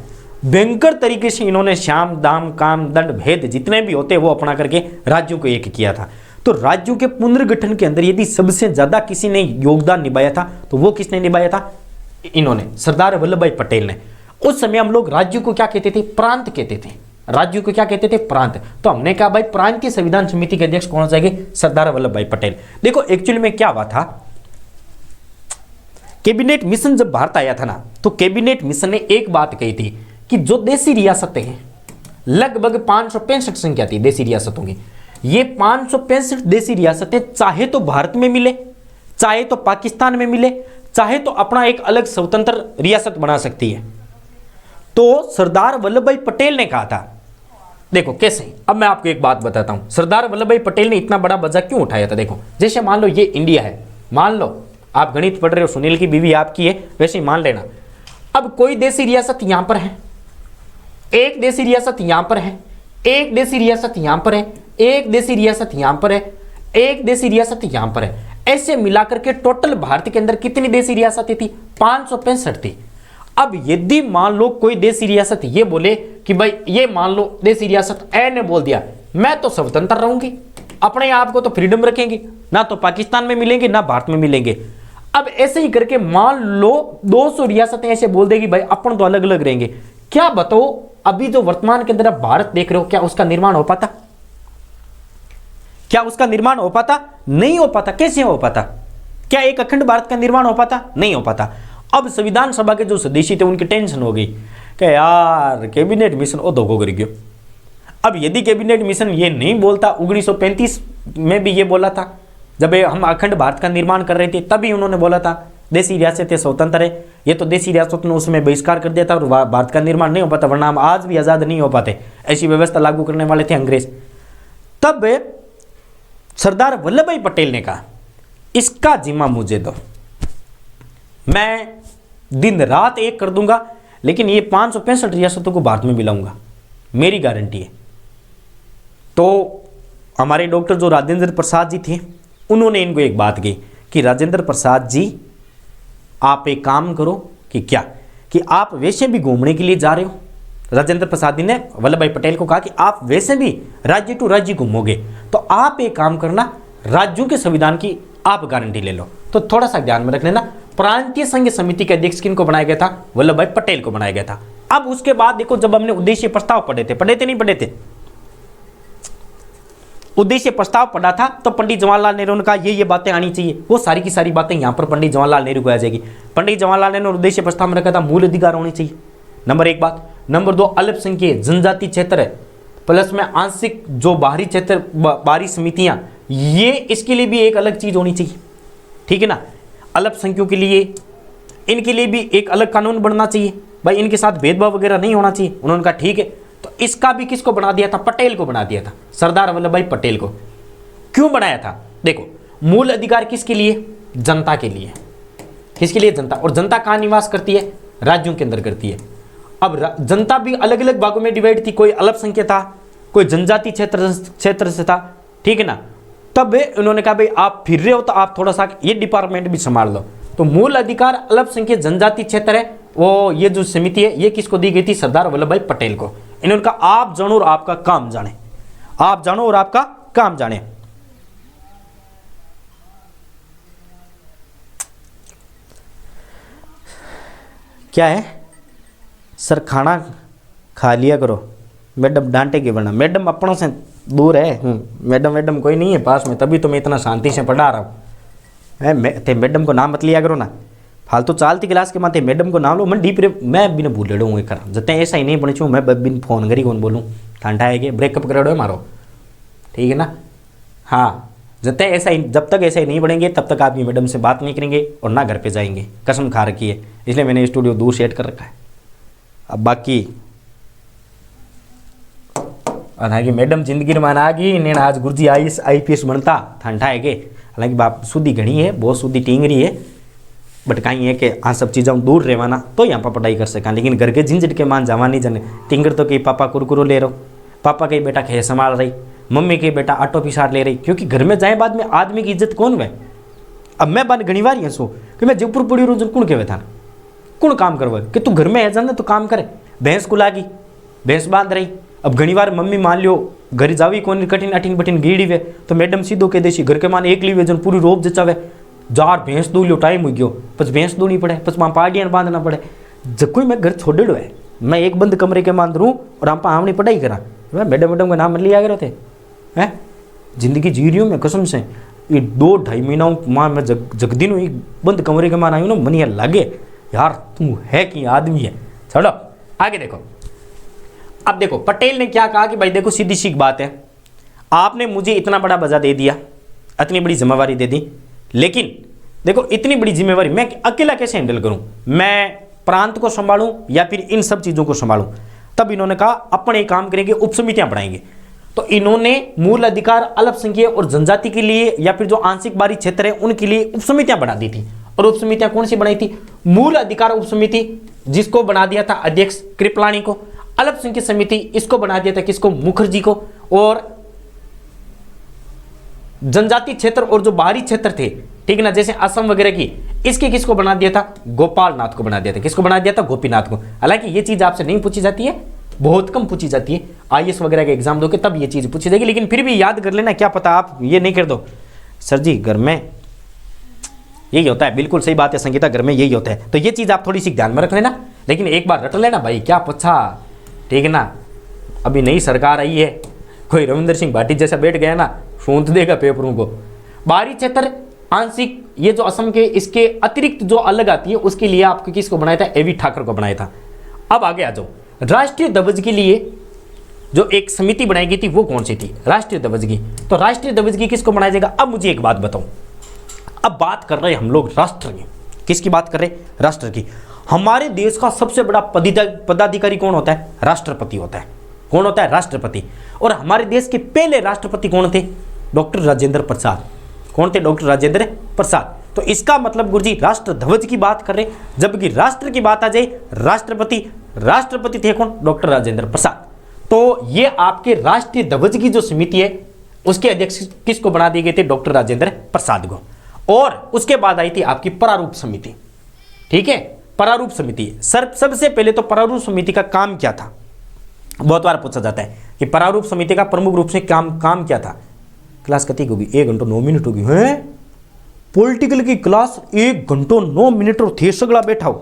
भयंकर तरीके से इन्होंने श्याम दाम काम दंड भेद जितने भी होते वो अपना करके राज्यों को एक किया था। तो राज्यों के पुनर्गठन के अंदर यदि सबसे ज्यादा किसी ने योगदान निभाया था तो वो किसने निभाया था? इन्होंने, सरदार वल्लभ भाई पटेल ने। उस समय हम लोग राज्यों को क्या कहते थे? प्रांत कहते थे। राज्यों को क्या कहते थे? प्रांत। तो हमने कहा भाई प्रांतीय संविधान समिति के अध्यक्ष कौन हो जाएंगे? सरदार वल्लभ भाई पटेल। देखो एक्चुअली में क्या हुआ था, कैबिनेट मिशन जब भारत आया था ना, तो कैबिनेट मिशन ने एक बात कही थी कि जो देसी रियासतें हैं, लगभग 565 संख्या थी देसी रियासतों की, ये 565 देसी रियासतें चाहे तो भारत में मिले, चाहे तो पाकिस्तान में मिले, चाहे तो अपना एक अलग स्वतंत्र रियासत बना सकती है। तो सरदार वल्लभ भाई पटेल ने कहा था, देखो कैसे, अब मैं आपको एक बात बताता हूं, सरदार वल्लभ भाई पटेल ने इतना बड़ा बजा क्यों उठाया था। देखो जैसे मान लो ये इंडिया है, मान लो आप गणित पढ़ रहे हो, सुनील की बीवी आपकी है, वैसे ही मान लेना। अब कोई देसी रियासत यहां पर है, एक देसी रियासत यहां पर है, एक देसी रियासत यहां पर है, एक देसी रियासत यहां पर है, एक देसी रियासत यहां पर है। ऐसे मिलाकर के टोटल भारत के अंदर कितनी देसी रियासतें थी? 565 थी। अब यदि मान लो कोई देसी रियासत ये बोले कि भाई ये मान लो देसी रियासत ए ने बोल दिया मैं तो स्वतंत्र रहूंगी, अपने आप को तो फ्रीडम रखेंगे, ना तो पाकिस्तान में मिलेंगे ना भारत में मिलेंगे। अब ऐसे ही करके मान लो 200 रियासतें ऐसे बोल देगी भाई अपन तो अलग अलग रहेंगे। क्या बताओ अभी जो वर्तमान के अंदर आप भारत देख रहे हो, क्या उसका निर्माण हो पाता? क्या उसका निर्माण हो पाता? नहीं हो पाता। कैसे हो पाता? क्या एक अखंड भारत का निर्माण हो पाता? नहीं हो पाता। अब संविधान सभा के जो सदस्य थे उनकी टेंशन हो गई कि यार कैबिनेट मिशन ओ धोखो कर गयो। अब यदि कैबिनेट मिशन ये नहीं बोलता, 1935 में भी ये बोला था, जब हम अखंड भारत का निर्माण कर रहे थे तभी उन्होंने बोला था देसी रियासतें स्वतंत्र है। ये तो देसी रियासतों ने उसमें बहिष्कार कर दिया था और भारत का निर्माण नहीं हो पाता, वरना हम आज भी आज़ाद नहीं हो पाते। ऐसी व्यवस्था लागू करने वाले थे अंग्रेज। तब सरदार वल्लभ भाई पटेल ने कहा इसका जिम्मा मुझे दो, मैं दिन रात एक कर दूंगा, लेकिन ये 565 रियासतों को भारत में मिलाऊंगा, मेरी गारंटी है। तो हमारे डॉक्टर जो राजेंद्र प्रसाद जी थे उन्होंने इनको एक बात कही कि राजेंद्र प्रसाद जी आप एक काम करो कि क्या कि आप वैसे भी घूमने के लिए जा रहे हो। राजेंद्र प्रसाद जी ने वल्लभ भाई पटेल को कहा कि आप वैसे भी राज्य टू राज्य घूमोगे, तो आप एक काम करना, राज्यों के संविधान की आप गारंटी ले लो। तो थोड़ा सा ध्यान में रख लेना, प्रांतीय संघ समिति के अध्यक्ष किनको बनाया गया था? वल्लभ भाई पटेल को बनाया गया था। अब उसके बाद देखो जब हमने उद्देश्य प्रस्ताव पढ़े थे नहीं पढ़े थे, उद्देश्य प्रस्ताव पढ़ा था तो पंडित जवाहरलाल नेहरू ने कहा ये बातें आनी चाहिए, वो सारी की सारी बातें यहां पर पंडित जवाहरलाल नेहरू को आ जाएगी। पंडित जवाहरलाल नेहरू ने उद्देश्य प्रस्ताव में रखा था मूल अधिकार होने चाहिए, नंबर 1 बात। नंबर 2 अल्पसंख्यक जनजाति क्षेत्र है, प्लस में आंशिक जो बाहरी क्षेत्र बाहरी समितियां, ये इसके लिए भी एक अलग चीज होनी चाहिए, ठीक है ना। अल्पसंख्यकों के लिए इनके लिए भी एक अलग कानून बनना चाहिए भाई, इनके साथ भेदभाव वगैरह नहीं होना चाहिए। उन्होंने कहा ठीक है, तो इसका भी किसको बना दिया था? पटेल को बना दिया था, सरदार वल्लभ भाई पटेल को। क्यों बनाया था? देखो मूल अधिकार किसके लिए? जनता के लिए। किसके लिए? जनता। और जनता कहाँ निवास करती है? राज्यों के अंदर करती है। अब जनता भी अलग अलग भागों में डिवाइड थी, कोई अल्पसंख्यक था, कोई जनजाति क्षेत्र से था, ठीक है ना। तब उन्होंने कहा भाई आप फिर रहे हो तो आप थोड़ा सा ये डिपार्टमेंट भी संभाल लो। तो मूल अधिकार अल्पसंख्यक जनजाति क्षेत्र है, वो ये जो समिति है ये किसको दी गई थी? सरदार वल्लभ भाई पटेल को। इन्होंने कहा आप जानो और आपका काम जाने, आप जानो और आपका काम जाने। क्या है सर? खाना खा लिया करो, मैडम डांटेगी वरना। मैडम अपनों से दूर है, मैडम कोई नहीं है पास में, तभी तो मैं इतना शांति से पढ़ा रहा हूँ। ते मैडम को नाम मत लिया करो ना, फालतू चालती क्लास के माथे मैडम को नाम लो। मैं डीप मैं बिना भूल रहा हूँ कर जते ऐसा ही नहीं बने छूँ, मैं बिन फोन करी कौन बोलूँ, ठंडा है कि ब्रेकअप कर मारो, ठीक है ना। हाँ, जब तक ऐसा ही नहीं बढ़ेंगे तब तक आप ये मैडम से बात नहीं करेंगे और ना घर पे जाएंगे, कसम खा रखी है। इसलिए मैंने स्टूडियो दूर सेट कर रखा है। अब बाकी हालांकि मैडम जिंदगी में आ गई ने आज गुरुजी IPS बनता ठंडा है के, हालांकि बाप सुधी घनी है, बहुत सुधी टींगरी है, बट कहीं है कि आ सब चीज़ों दूर रहवाना तो यहाँ पर पढ़ाई कर सका। लेकिन घर के झंझट के मान जावा नहीं जाने। टिंगर तो कहीं पापा कुरकुरो ले रहो, पापा कहीं बेटा खे संभाल रही, मम्मी के बेटा ऑटो पिसार ले रही, क्योंकि घर में जाए बाद में आदमी की इज्जत कौन है। अब मैं बात घनी बार हंसू कि मैं जयपुर पड़ी रू कौन कहे था, कौन काम करवा कि तू घर में है जाना तो काम करे। भैंस को लागी, भैंस बांध रही, अब घनी बार मम्मी मान लियो घर जावी कौन कठिन अठिन बठिन गीड़ी वे तो मैडम सीधो कह देसी घर के मान एक ली वे जन पूरी रोब जचावे, जार भैंस दो लियो टाइम हो गयो, बस भैंस दूनी पड़े, बस वहाँ पार्टियाँ बांधना पड़े। जब कोई मैं घर छोड़ो है, मैं एक बंद कमरे के मान रहूँ और आप हमने पढ़ाई करा, मैडम का नाम मत लिया करे थे हैं। जिंदगी जी रही हूँ मैं कसम से, ये 2-2.5 महीना माँ मैं जगदीन हूँ बंद कमरे के मान आई हूँ ना, मन यार लगे यार तू है कि आदमी है। चलो आगे देखो। अब देखो पटेल ने क्या कहा कि भाई देखो सीधी सी बात है, आपने मुझे इतना बड़ा वजह दे दिया, इतनी बड़ी जिम्मेवारी दे दी, लेकिन देखो इतनी बड़ी जिम्मेवारी मैं अकेला कैसे हैंडल करूं, मैं प्रांत को संभालूं या फिर इन सब चीज़ों को संभालूं। तब इन्होंने कहा अपने काम करेंगे, उपसमितियां बनाएंगे। तो इन्होंने मूल अधिकार अल्पसंख्यक और जनजाति के लिए या फिर जो आंशिक बाहरी क्षेत्र है उनके लिए उपसमितियां बना दी थी। और उपसमितियां कौन सी बनाई थी? मूल अधिकार उपसमिति, जिसको बना दिया था अध्यक्ष कृपलानी को। अल्पसंख्यक समिति इसको बना दिया था किसको? मुखर्जी को। और जनजाति क्षेत्र और जो बाहरी क्षेत्र थे, ठीक है ना, जैसे असम वगैरह की, इसके किसको बना दिया था? गोपाल नाथ को बना दिया था। किसको बना दिया था? गोपीनाथ को। हालांकि ये चीज आपसे नहीं पूछी जाती है, बहुत कम पूछी जाती है। IAS वगैरह के एग्जाम दोगे तब ये चीज पूछी जाएगी, लेकिन फिर भी याद कर लेना, क्या पता आप ये नहीं कर दो सर जी घर में यही होता है। बिल्कुल सही बात है संगीता, घर में यही होता है। तो ये चीज आप थोड़ी सी ध्यान में रख लेना, लेकिन एक बार रट लेना भाई, क्या पूछा, ठीक है ना। अभी नई सरकार आई है, कोई रविंद्र सिंह भाटी जैसा बैठ गया ना, सूंध देगा पेपरों को। बाहरी क्षेत्र आंशिक, ये जो असम के, इसके अतिरिक्त जो अलग आती है उसके लिए आपको किसको बनाया था? AV ठाकुर को बनाया था। अब आगे आ जाओ, राष्ट्रीय ध्वज के लिए जो एक समिति बनाई गई थी वो कौन सी थी? राष्ट्रीय ध्वज की। तो राष्ट्रीय ध्वज की किसको बनाया जाएगा? अब मुझे एक बात बताओ, अब बात कर रहे हैं हम लोग राष्ट्र की। किसकी बात कर रहे हैं? राष्ट्र की। हमारे देश का सबसे बड़ा पदाधिकारी कौन होता है? राष्ट्रपति होता है। कौन होता है? राष्ट्रपति। और हमारे देश के पहले राष्ट्रपति कौन थे? डॉक्टर राजेंद्र प्रसाद। कौन थे? डॉक्टर राजेंद्र प्रसाद। तो इसका मतलब गुरुजी राष्ट्र ध्वज की बात कर रहे, जबकि राष्ट्र की बात आ जाए राष्ट्रपति थे कौन? डॉक्टर राजेंद्र प्रसाद। तो ये आपके राष्ट्रीय ध्वज की जो समिति है उसके अध्यक्ष किसको बना दिए गए थे? डॉक्टर राजेंद्र प्रसाद को। और उसके बाद आई थी आपकी प्रारूप समिति, ठीक है, प्रारूप समिति। सबसे पहले तो प्रारूप समिति का काम क्या था? बहुत बार पूछा जाता है कि प्रारूप समिति का प्रमुख रूप से काम क्या था। क्लास कति होगी? 1 घंटा 9 मिनट होगी है। पॉलिटिकल की क्लास 1 घंटा 9 मिनट और थे सगला बैठा हो,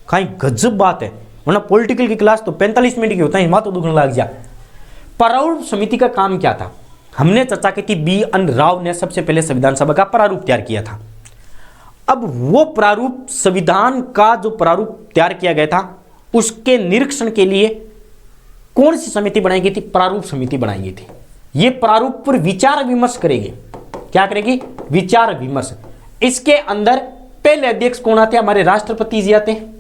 कहीं गजब बात है। वरना पॉलिटिकल की क्लास तो 45 मिनट की होता है, माँ तो दुखने लग जा। प्रारूप समिति का काम क्या था? हमने चर्चा की थी, BN राव ने सबसे पहले संविधान सभा का प्रारूप तैयार किया था। अब वो प्रारूप, संविधान का जो प्रारूप तैयार किया गया था उसके निरीक्षण के लिए कौन सी समिति बनाई गई थी? प्रारूप समिति बनाई गई थी। ये प्रारूप पर विचार विमर्श करेगी। क्या करेगी? विचार विमर्श। इसके अंदर पहले अध्यक्ष कौन आते हैं? हमारे राष्ट्रपति जी आते हैं,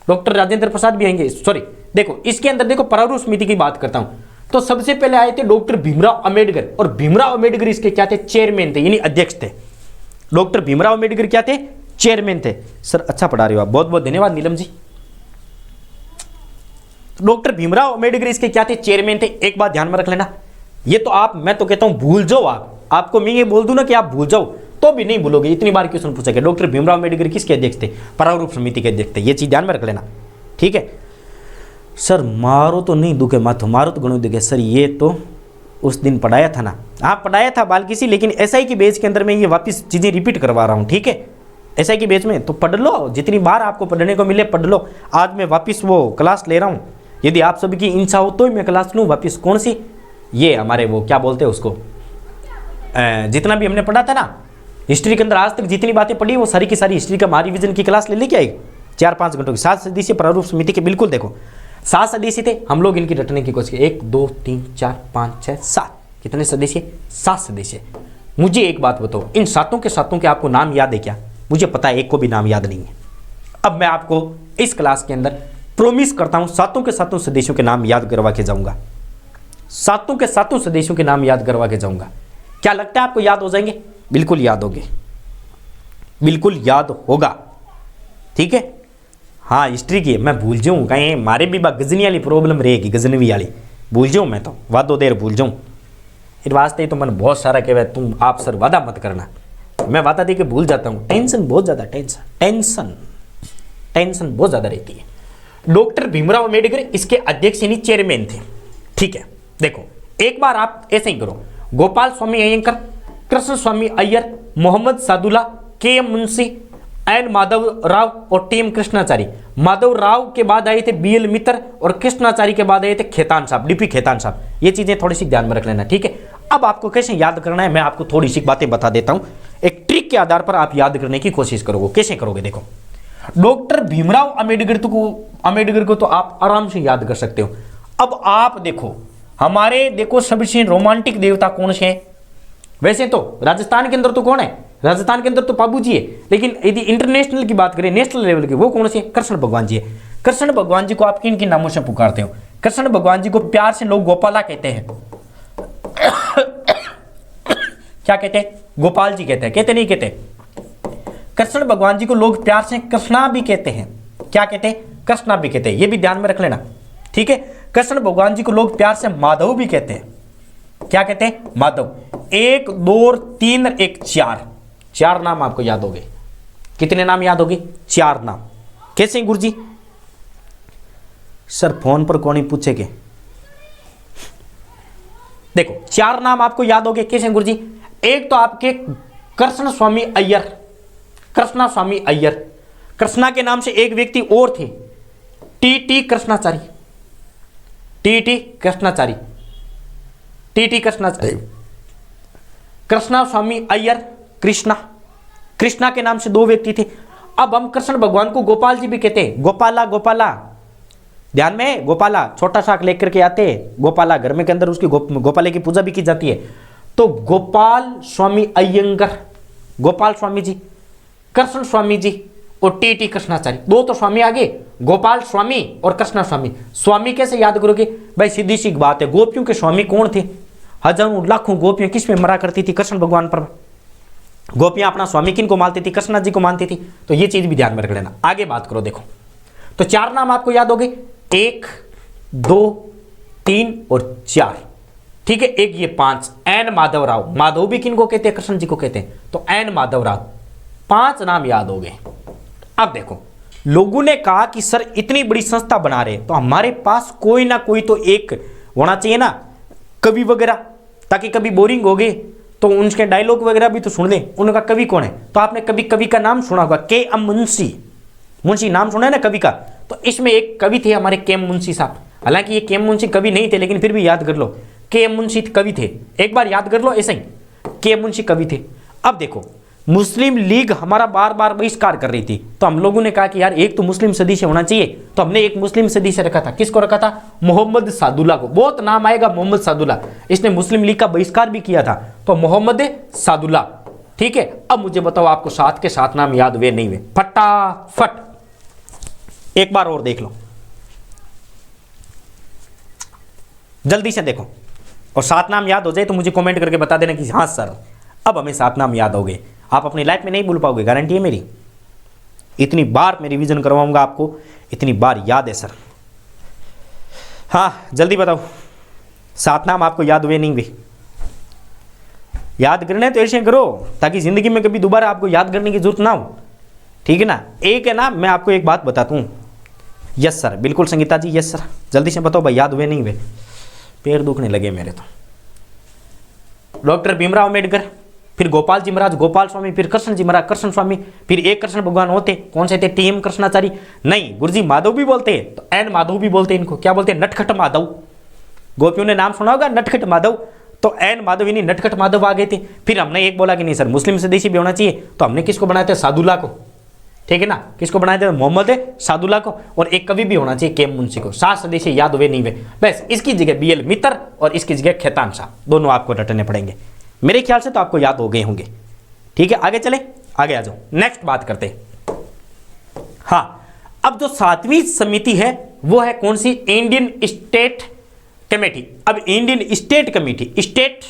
डॉक्टर राजेंद्र प्रसाद भी आएंगे। सॉरी, देखो इसके अंदर देखो प्रारूप समिति की बात करता हूं तो सबसे पहले आए थे डॉक्टर भीमराव अंबेडकर। और भीमराव अंबेडकर इसके क्या थे? चेयरमैन थे, यानी अध्यक्ष थे। डॉक्टर भीमराव अंबेडकर क्या थे? चेयरमैन थे। सर अच्छा पढ़ा रहे हो आप, बहुत बहुत धन्यवाद नीलम जी। डॉक्टर भीमराव अंबेडकर इसके क्या थे? चेयरमैन थे। एक बात ध्यान में रख लेना, ये तो आप, मैं तो कहता हूं भूल जाओ आप, आपको मैं ये बोल दूं ना कि आप भूल जाओ तो भी नहीं भूलोगे, इतनी बार क्वेश्चन पूछा गया। डॉक्टर भीमराव अम्बेडकर किसके अध्यक्ष थे? प्रारूप समिति के अध्यक्ष थे। ये चीज ध्यान में रख लेना, ठीक है। सर मारो तो नहीं दुखे माथो, मारो तो गणो दुखे। सर ये तो उस दिन पढ़ाया था ना, आप पढ़ाया था बाल किसी, लेकिन एसआई की बेच के अंदर मैं ये वापस चीजें रिपीट करवा रहा हूँ, ठीक है। एसआई की बेच में तो पढ़ लो, जितनी बार आपको पढ़ने को मिले पढ़ लो। आज मैं वापस वो क्लास ले रहा हूँ, यदि आप सभी की इच्छा हो तो मैं क्लास लूँ वापस। कौन सी? ये हमारे वो क्या बोलते हैं उसको, जितना भी हमने पढ़ा था ना हिस्ट्री के अंदर, आज तक जितनी बातें पढ़ी वो सारी की सारी हिस्ट्री का महारिविजन की क्लास ले लेके आएगी 4-5 घंटों की। 7 सदस्यीय प्रारूप समिति के, बिल्कुल देखो 7 सदस्य थे, हम लोग इनकी रटने की कोशिश की। 1 2 3 4 5 6 7, कितने सदस्य? 7 सदस्य। मुझे एक बात बताओ, इन सातों के आपको नाम याद है क्या? मुझे पता है एक को भी नाम याद नहीं है। अब मैं आपको इस क्लास के अंदर प्रोमिस करता हूं सातों के सातों सदस्यों के नाम याद करवा के जाऊंगा, सातों के सातों सदस्यों के नाम याद करवा के जाऊंगा। क्या लगता है आपको याद हो जाएंगे? बिल्कुल याद होंगे, बिल्कुल याद होगा, ठीक है। हाँ हिस्ट्री की मैं भूल जाऊँ कहीं, मारे भी गजनी वाली प्रॉब्लम रहेगी, गजनवी वाली भूल जाऊँ मैं तो, वादो देर भूल जाऊँ। इस वास्ते तो मैंने बहुत सारा कहवा, तुम आप सर वादा मत करना, मैं वादा दे के भूल जाता हूँ। टेंशन बहुत ज़्यादा, टेंशन बहुत ज़्यादा रहती है। डॉक्टर भीमराव अम्बेडकर इसके अध्यक्ष यानी चेयरमैन थे, ठीक है। देखो एक बार आप ऐसे ही करो, गोपाल स्वामी अयंकर, कृष्ण स्वामी अय्यर, मोहम्मद सादुल्ला, के एम मुंशी, एन माधव राव और टी एम कृष्णाचारी। माधव राव के बाद आए थे BL मित्र और कृष्णाचारी के बाद आए थे खेतान साहब, DP खेतान साहब। ये चीजें थोड़ी सी ध्यान में रख लेना, ठीक है। अब आपको कैसे याद करना है मैं आपको थोड़ी सी बातें बता देता हूं, एक ट्रिक के आधार पर आप याद करने की कोशिश करोगे। कैसे करोगे? देखो डॉक्टर भीमराव अम्बेडकर को तो आप आराम से याद कर सकते हो। अब आप देखो हमारे देखो सबसे रोमांटिक देवता कौन से हैं? वैसे तो राजस्थान के अंदर तो कौन है? राजस्थान के अंदर तो बाबू जी है, लेकिन यदि इंटरनेशनल की बात करें, नेशनल लेवल की, वो कौन से? कृष्ण भगवान जी है। कृष्ण भगवान जी को आप किन किन नामों से पुकारते हो? कृष्ण भगवान जी को प्यार से लोग गोपाला कहते हैं। क्या कहते हैं? गोपाल जी कहते हैं, कहते नहीं कहते? कृष्ण भगवान जी को लोग प्यार से कृष्णा भी कहते हैं। क्या कहते हैं? कृष्णा भी कहते हैं, ये भी ध्यान में रख लेना, ठीक है। कृष्ण भगवान जी को लोग प्यार से माधव भी कहते हैं। क्या कहते हैं? माधव। 1 2 3 1 4 नाम आपको याद हो गए। कितने नाम याद हो गए? 4 नाम। कैसे गुरुजी? सर फोन पर कौन ही पूछेगे? देखो 4 नाम आपको याद हो गए। कैसे गुरुजी? एक तो आपके कृष्ण स्वामी अय्यर, कृष्णा स्वामी अय्यर। कृष्णा के नाम से एक व्यक्ति और थे, T Krishnamachari, T Krishnamachari, T Krishnamachari. Krishna स्वामी अय्यर, कृष्णा के नाम से 2 व्यक्ति थे। अब हम कृष्ण भगवान को गोपाल जी भी कहते हैं, गोपाला ध्यान में, गोपाला छोटा सा लेकर के आते हैं, गोपाला घर में के अंदर उसकी गोपाले की पूजा भी की जाती है। तो गोपाल स्वामी अयंगर, गोपाल स्वामी जी, कृष्ण स्वामी जी और टी कृष्णाचारी। 2 तो स्वामी आगे, गोपाल स्वामी और कृष्णा स्वामी। स्वामी कैसे याद करोगे भाई? सीधी सी बात है, गोपियों के स्वामी कौन थे? हजारों लाखों गोपियां किस में मरा करती थी? कृष्ण भगवान पर। गोपियां अपना स्वामी किन को मानती थी? कृष्णा जी को मानती थी। तो ये चीज भी ध्यान में रख लेना। आगे बात करो, देखो तो 4 नाम आपको याद हो गए, 1 2 3 और 4, ठीक है। एक ये 5, एन माधव राव। माधव भी किन को कहते हैं? कृष्ण जी को कहते हैं, तो एन माधव राव। 5 नाम याद हो गए। अब देखो लोगों ने कहा कि सर इतनी बड़ी संस्था बना रहे तो हमारे पास कोई ना कोई तो एक होना चाहिए ना, कवि वगैरह, ताकि कभी बोरिंग हो गए तो उनके डायलॉग वगैरह भी तो सुन लें। उनका कवि कौन है? तो आपने कवि का नाम सुना होगा, के एम मुंशी नाम सुना है ना कवि का। तो इसमें एक कवि थे हमारे के एम मुंशी साहब। हालांकि ये के एम मुंशी कवि नहीं थे, लेकिन फिर भी याद कर लो, के एम मुंशी कवि थे। एक बार याद कर लो ऐसे ही, के एम मुंशी कवि थे। अब देखो मुस्लिम लीग हमारा बार बार बहिष्कार कर रही थी, तो हम लोगों ने कहा कि यार एक तो मुस्लिम सदस्य होना चाहिए, तो हमने एक मुस्लिम सदस्य रखा था। किसको रखा था? मोहम्मद सादुल्ला को। बहुत नाम आएगा मोहम्मद सादुल्ला, इसने मुस्लिम लीग का बहिष्कार भी किया था, तो मोहम्मद सादुल्ला, ठीक है। अब मुझे बताओ आपको 7 के 7 नाम याद हुए नहीं हुए? फटाफट एक बार और देख लो, जल्दी से देखो, और 7 नाम याद हो जाए तो मुझे कमेंट करके बता देना कि हाँ सर अब हमें 7 नाम याद हो गए। आप अपनी लाइफ में नहीं भूल पाओगे, गारंटी है मेरी। इतनी बार मैं रिवीजन करवाऊंगा आपको, इतनी बार याद है सर। हाँ जल्दी बताओ 7 नाम आपको याद हुए नहीं हुए? याद करना है तो ऐसे करो ताकि जिंदगी में कभी दोबारा आपको याद करने की जरूरत ना हो, ठीक है ना। एक है ना, मैं आपको एक बात बताता हूँ। यस सर, बिल्कुल संगीता जी, यस सर, जल्दी से बताओ भाई, याद हुए नहीं हुए? पैर दुखने लगे मेरे तो। डॉक्टर भीमराव अम्बेडकर, फिर गोपाल जी महाराज गोपाल स्वामी, फिर कृष्ण जी महाराज कृष्ण स्वामी, फिर एक कृष्ण भगवान होते, कौन से थे? टीएम कृष्णाचारी नहीं, गुरुजी माधव भी बोलते हैं, तो एन माधव भी बोलते हैं इनको, क्या बोलते हैं? नटखट माधव। गोपियों ने नाम सुना होगा नटखट माधव, तो एन माधव यानी नटखट माधव आ गए थे। फिर हमने एक बोला कि नहीं सर मुस्लिम स्वदेशी भी होना चाहिए, तो हमने किसको बनाया था? सादुल्ला को, ठीक है ना। किसको बनाया था? मोहम्मद सादुल्ला को। और एक कवि भी होना चाहिए, केम मुंशी को। 7 स्वदेशी याद हुए नहीं हुए? बस इसकी जगह बीएल मित्र और इसकी जगह खेतान शाह, दोनों आपको रटने पड़ेंगे। मेरे ख्याल से तो आपको याद हो गए होंगे, ठीक है। आगे चले, आगे आ जाओ, नेक्स्ट बात करते हैं। हाँ, अब जो 7वीं समिति है वो है कौन सी? Indian state committee. अब इंडियन स्टेट कमेटी, स्टेट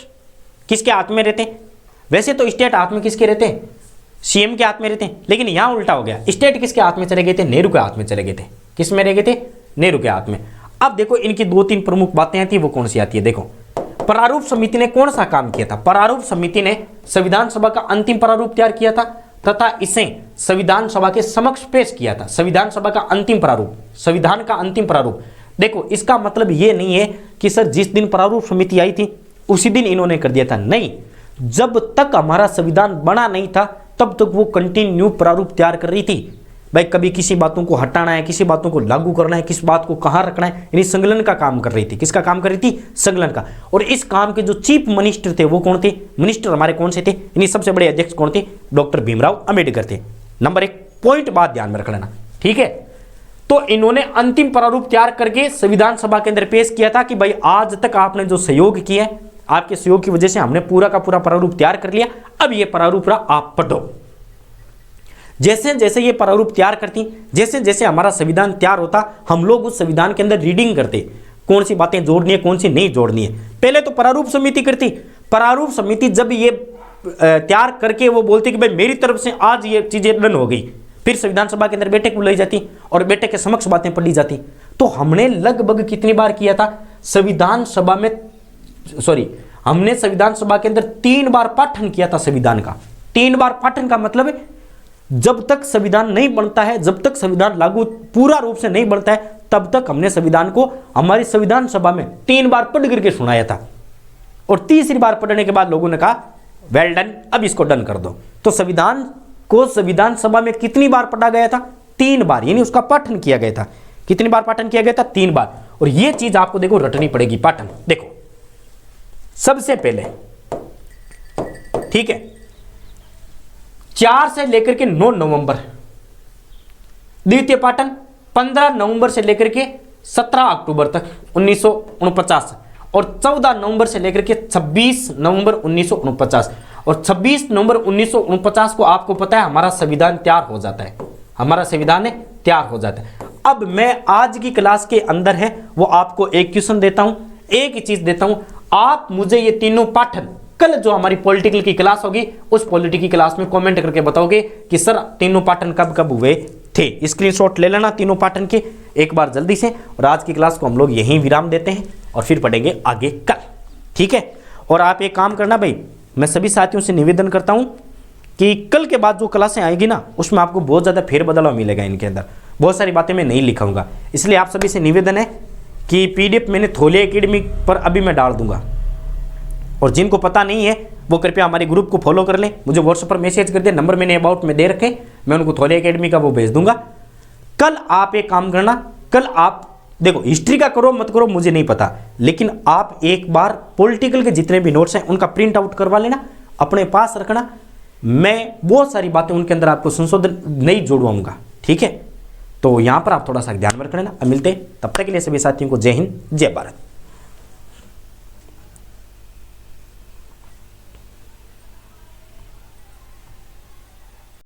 किसके हाथ में रहते हैं? वैसे तो स्टेट हाथ में किसके रहते हैं? सीएम के हाथ में रहते हैं, लेकिन यहां उल्टा हो गया। स्टेट किसके हाथ में चले गए थे? नेहरू के हाथ में चले गए थे। किस में रह गए थे? नेहरू के हाथ में। अब देखो इनकी 2-3 प्रमुख बातें आती है, वो कौन सी आती है? देखो, प्रारूप समिति ने कौन सा काम किया था? प्रारूप समिति ने संविधान सभा का अंतिम प्रारूप तैयार किया था तथा इसे संविधान सभा के समक्ष पेश किया था। संविधान सभा का अंतिम प्रारूप, संविधान का अंतिम प्रारूप। देखो, इसका मतलब ये नहीं है कि सर जिस दिन प्रारूप समिति आई थी उसी दिन इन्होंने कर दिया था, नहीं। जब तक हमारा संविधान बना नहीं था तब तक वो कंटिन्यू प्रारूप तैयार कर रही थी। भाई कभी किसी बातों को हटाना है, किसी बातों को लागू करना है, किस बात को कहाँ रखना है, यानी संकलन का काम कर रही थी। किसका काम कर रही थी? संकलन का। और इस काम के जो चीफ मिनिस्टर थे वो कौन थे? मिनिस्टर हमारे कौन से थे? यानी सबसे बड़े अध्यक्ष कौन थे? डॉक्टर भीमराव अम्बेडकर थे। नंबर 1 पॉइंट बात ध्यान में रख लेना, ठीक है। तो इन्होंने अंतिम प्रारूप तैयार करके संविधान सभा के अंदर पेश किया था कि भाई आज तक आपने जो सहयोग किया है, आपके सहयोग की वजह से हमने पूरा का पूरा प्रारूप तैयार कर लिया, अब ये प्रारूप रहा, आप पढ़ो। जैसे जैसे ये प्रारूप तैयार करती, जैसे जैसे हमारा संविधान तैयार होता, हम लोग उस संविधान के अंदर रीडिंग करते, कौन सी बातें जोड़नी है, कौन सी नहीं जोड़नी है। पहले तो प्रारूप समिति करती। प्रारूप समिति जब ये तैयार करके वो बोलती कि भाई मेरी तरफ से आज ये चीजें डन हो गई, फिर संविधान सभा के अंदर बैठक बुलाई जाती और बैठक के समक्ष बातें पढ़ी जाती। तो हमने लगभग कितनी बार किया था? संविधान सभा में, सॉरी, हमने संविधान सभा के अंदर 3 बार पाठन किया था संविधान का। 3 बार पाठन का मतलब है जब तक संविधान नहीं बनता है, जब तक संविधान लागू पूरा रूप से नहीं बनता है, तब तक हमने संविधान को हमारी संविधान सभा में 3 बार पढ़ करके सुनाया था। और तीसरी बार पढ़ने के बाद लोगों ने कहा वेल डन, अब इसको डन कर दो। तो संविधान को संविधान सभा में कितनी बार पढ़ा गया था? 3 बार, यानी उसका पाठन किया गया था। कितनी बार पाठन किया गया था? 3 बार। और यह चीज आपको देखो रटनी पड़ेगी, पाठन। देखो सबसे पहले, ठीक है, 4 से लेकर के 9 नवंबर द्वितीय पाठन, 15 नवंबर से लेकर के 17 अक्टूबर तक 1949, और 14 नवंबर से लेकर के 26 नवंबर 1949। और 26 नवंबर 1949 को आपको पता है हमारा संविधान तैयार हो जाता है, हमारा संविधान तैयार हो जाता है। अब मैं आज की क्लास के अंदर है वो आपको एक क्वेश्चन देता हूं, एक ही चीज देता हूं, आप मुझे ये तीनों पाठन कल जो हमारी पॉलिटिकल की क्लास होगी उस पॉलिटिकल की क्लास में कमेंट करके बताओगे कि सर तीनों पाठन कब कब हुए थे। स्क्रीनशॉट ले लेना तीनों पाठन के एक बार जल्दी से। और आज की क्लास को हम लोग यहीं विराम देते हैं और फिर पढ़ेंगे आगे कल, ठीक है। और आप एक काम करना भाई, मैं सभी साथियों से निवेदन करता हूं कि कल के बाद जो क्लासें आएगी ना उसमें आपको बहुत ज़्यादा फेरबदलाव मिलेगा, इनके अंदर बहुत सारी बातें मैं नहीं लिखाऊंगा। इसलिए आप सभी से निवेदन है कि पीडीएफ मैंने थोले एकेडमी पर अभी मैं डाल दूंगा, और जिनको पता नहीं है वो कृपया हमारे ग्रुप को फॉलो कर लें, मुझे व्हाट्सएप पर मैसेज कर दें, नंबर मैंने अबाउट में दे रखे, मैं उनको थोले एकेडमी का वो भेज दूंगा। कल आप एक काम करना, कल आप देखो हिस्ट्री का करो मत करो मुझे नहीं पता, लेकिन आप एक बार पॉलिटिकल के जितने भी नोट्स हैं उनका प्रिंट आउट करवा लेना, अपने पास रखना। मैं बहुत सारी बातें उनके अंदर आपको संशोधन नहीं जोड़वाऊंगा, ठीक है। तो यहां पर आप थोड़ा सा ध्यान में रख लेना। अब मिलते हैं, तब तक के लिए सभी साथियों को जय हिंद, जय भारत।